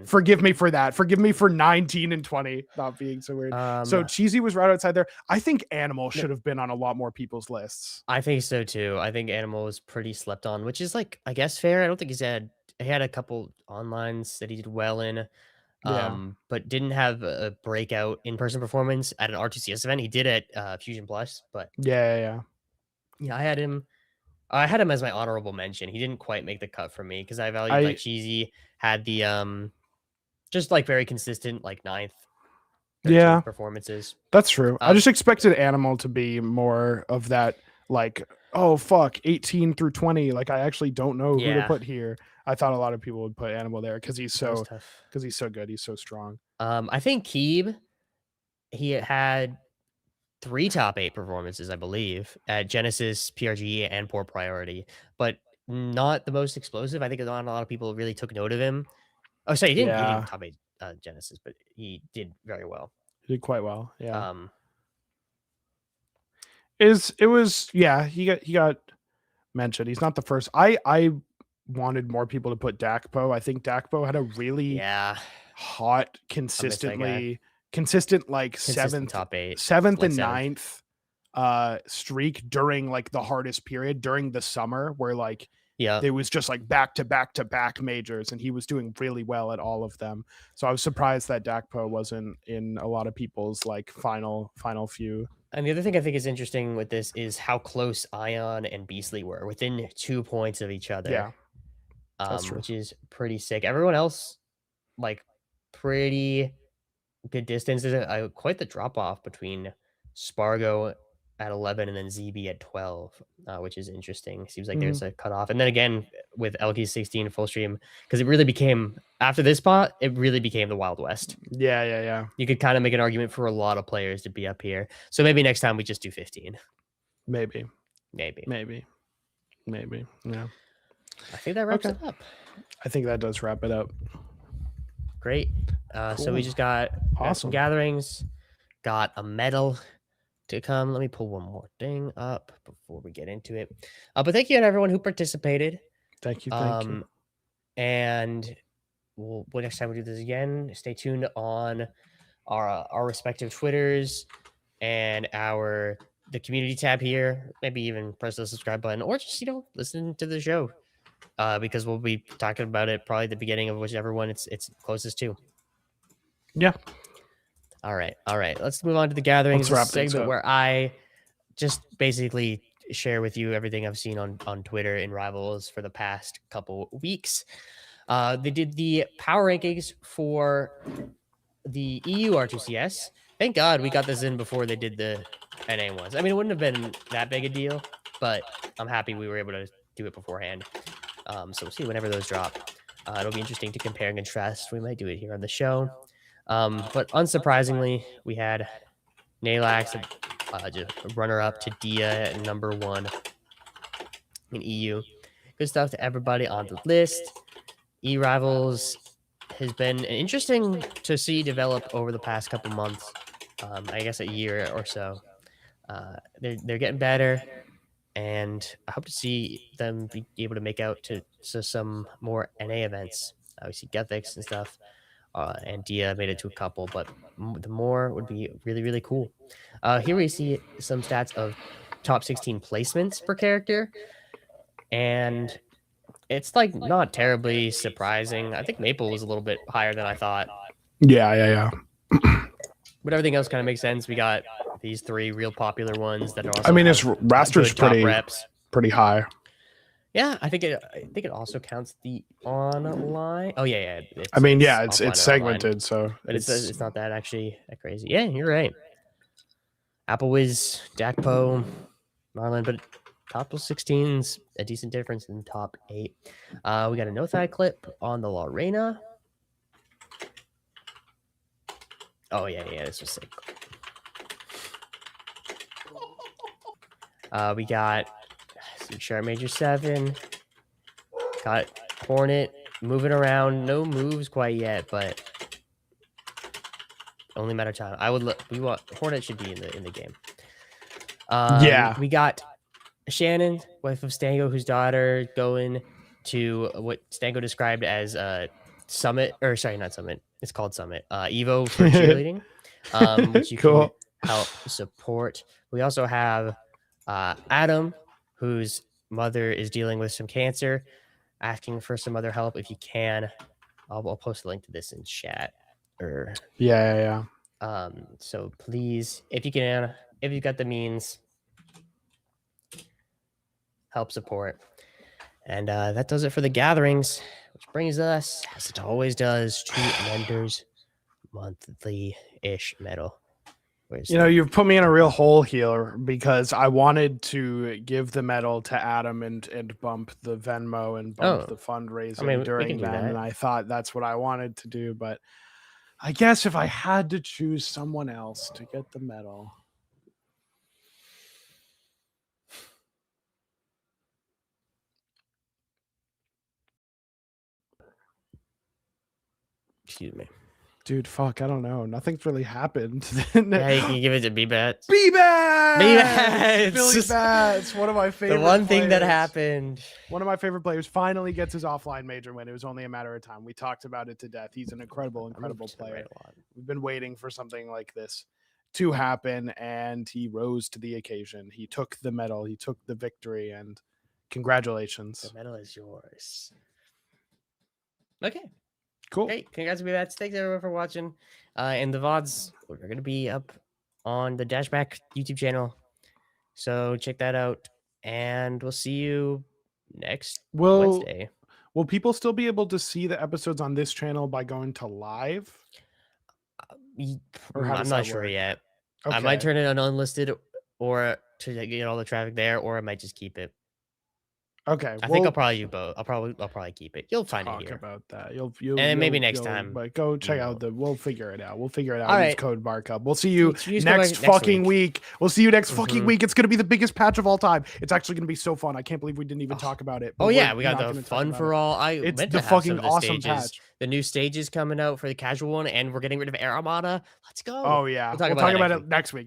forgive me for that. Forgive me for 19 and 20 not being so weird. So Cheesy was right outside there. I think Animal should have been on a lot more people's lists. I think so too. I think Animal was pretty slept on, which is like, I guess, fair. I don't think he had a couple onlines that he did well in, but didn't have a breakout in-person performance at an R2CS event. He did at Fusion Plus, but yeah, I had him as my honorable mention. He didn't quite make the cut for me because I valued like Cheesy had the just like very consistent like 9th performances. That's true. I just expected Animal to be more of that like, oh fuck, 18 through 20. Like I actually don't know who to put here. I thought a lot of people would put Animal there because he's so good. He's so strong. I think Keeb, he had 3 top 8 performances, I believe, at Genesis, PRG, and Poor Priority, but not the most explosive. I think not a lot of people really took note of him. Oh, sorry, he didn't top 8 Genesis, but he did very well. He did quite well. Yeah. It was he got mentioned. He's not the first. I wanted more people to put Dakpo. I think Dakpo had a really hot, consistent like Consistent top 8, seventh like and 7th. ninth streak during like the hardest period during the summer where like there was just like back to back majors, and he was doing really well at all of them. So I was surprised that Dakpo wasn't in a lot of people's like final few. And the other thing I think is interesting with this is how close Ion and Beastly were within 2 points of each other. Yeah, that's true. Which is pretty sick. Everyone else, like, pretty good distance. There's quite the drop off between Spargo at 11 and then ZB at 12, which is interesting. Seems like there's a cutoff. And then again, with LG 16 full stream, because it really became, after this spot, it really became the Wild West. Yeah. You could kind of make an argument for a lot of players to be up here. So maybe next time we just do 15. Maybe. Yeah. I think that wraps it up. I think that does wrap it up. Great. So we just got some gatherings, got a medal to come. Let me pull one more thing up before we get into it. But thank you to everyone who participated. Thank you. And we'll next time we do this again, stay tuned on our respective Twitters and the community tab here. Maybe even press the subscribe button, or just listen to the show. Because we'll be talking about it probably at the beginning of whichever one it's closest to. Yeah. All right. Let's move on to the gatherings. Let's wrap segment where I just basically share with you everything I've seen on Twitter in Rivals for the past couple weeks. They did the power rankings for the EU R2CS. Thank God we got this in before they did the NA ones. I mean, it wouldn't have been that big a deal, but I'm happy we were able to do it beforehand. So we'll see whenever those drop. It'll be interesting to compare and contrast. We might do it here on the show. But unsurprisingly, we had Nalax, just runner-up to Dia at number 1 in EU. Good stuff to everybody on the list. E-Rivals has been interesting to see develop over the past couple months. I guess a year or so. They're getting better. And I hope to see them be able to make out to some more NA events. We see Gethics and stuff. And Dia made it to a couple, but the more would be really, really cool. Here we see some stats of top 16 placements per character. And it's like not terribly surprising. I think Maple was a little bit higher than I thought. Yeah. But everything else kind of makes sense. We got these 3 real popular ones that are also. I mean, his roster's pretty high. Yeah, I think it also counts the online. Oh yeah. It's segmented, online. So but it's not that crazy. Yeah, you're right. Applewiz, Dakpo, Marlin, but top 16's a decent difference in top 8. We got a no-thigh clip on the Lorena. Oh yeah, this was sick. We got Sharp Major 7. Got Hornet moving around. No moves quite yet, but only a matter of time. Hornet should be in the game. We got Shannon, wife of Stango, whose daughter going to what Stango described as Summit, or sorry, not Summit. It's called Summit. Evo for cheerleading, which you can help support. We also have Adam, whose mother is dealing with some cancer, asking for some other help if you can. I'll post a link to this in chat. Yeah. So please, if you can, if you've got the means, help support. And that does it for the gatherings, which brings us, as it always does, to Mender's monthly-ish medal. You've put me in a real hole here because I wanted to give the medal to Adam and bump the Venmo and bump the fundraising during then, and I thought that's what I wanted to do, but I guess if I had to choose someone else to get the medal. Excuse me. Dude, fuck, I don't know. Nothing's really happened. Yeah, you can give it to B-Bats. B-Bats! B-Bats! Billy Bats, one of my favorite The one thing that players. happened. One of my favorite players finally gets his offline major win. It was only a matter of time. We talked about it to death. He's an incredible player. We've been waiting for something like this to happen, and he rose to the occasion. He took the medal. He took the victory, and congratulations. The medal is yours. Okay. Cool. Great. Congrats to B-Bats. Thanks everyone for watching. And the VODs are going to be up on the DashBack YouTube channel. So check that out. And we'll see you next Wednesday. Will people still be able to see the episodes on this channel by going to live? Or I'm not sure yet. Okay. I might turn it on unlisted or to get all the traffic there, or I might just keep it. Okay, I think I'll probably do both. I'll probably keep it. You'll find it here. About that. Maybe next time. But go check out we'll figure it out. We'll figure it out. All right. Use code markup. We'll see you next fucking week. We'll see you next fucking week. It's gonna be the biggest patch of all time. It's actually gonna be so fun. I can't believe we didn't even talk about it. Oh yeah, we got the fun for all. It's the fucking awesome patch. The new stages coming out for the casual one, and we're getting rid of Air Armada. Let's go. Oh yeah, we'll talk about it next week.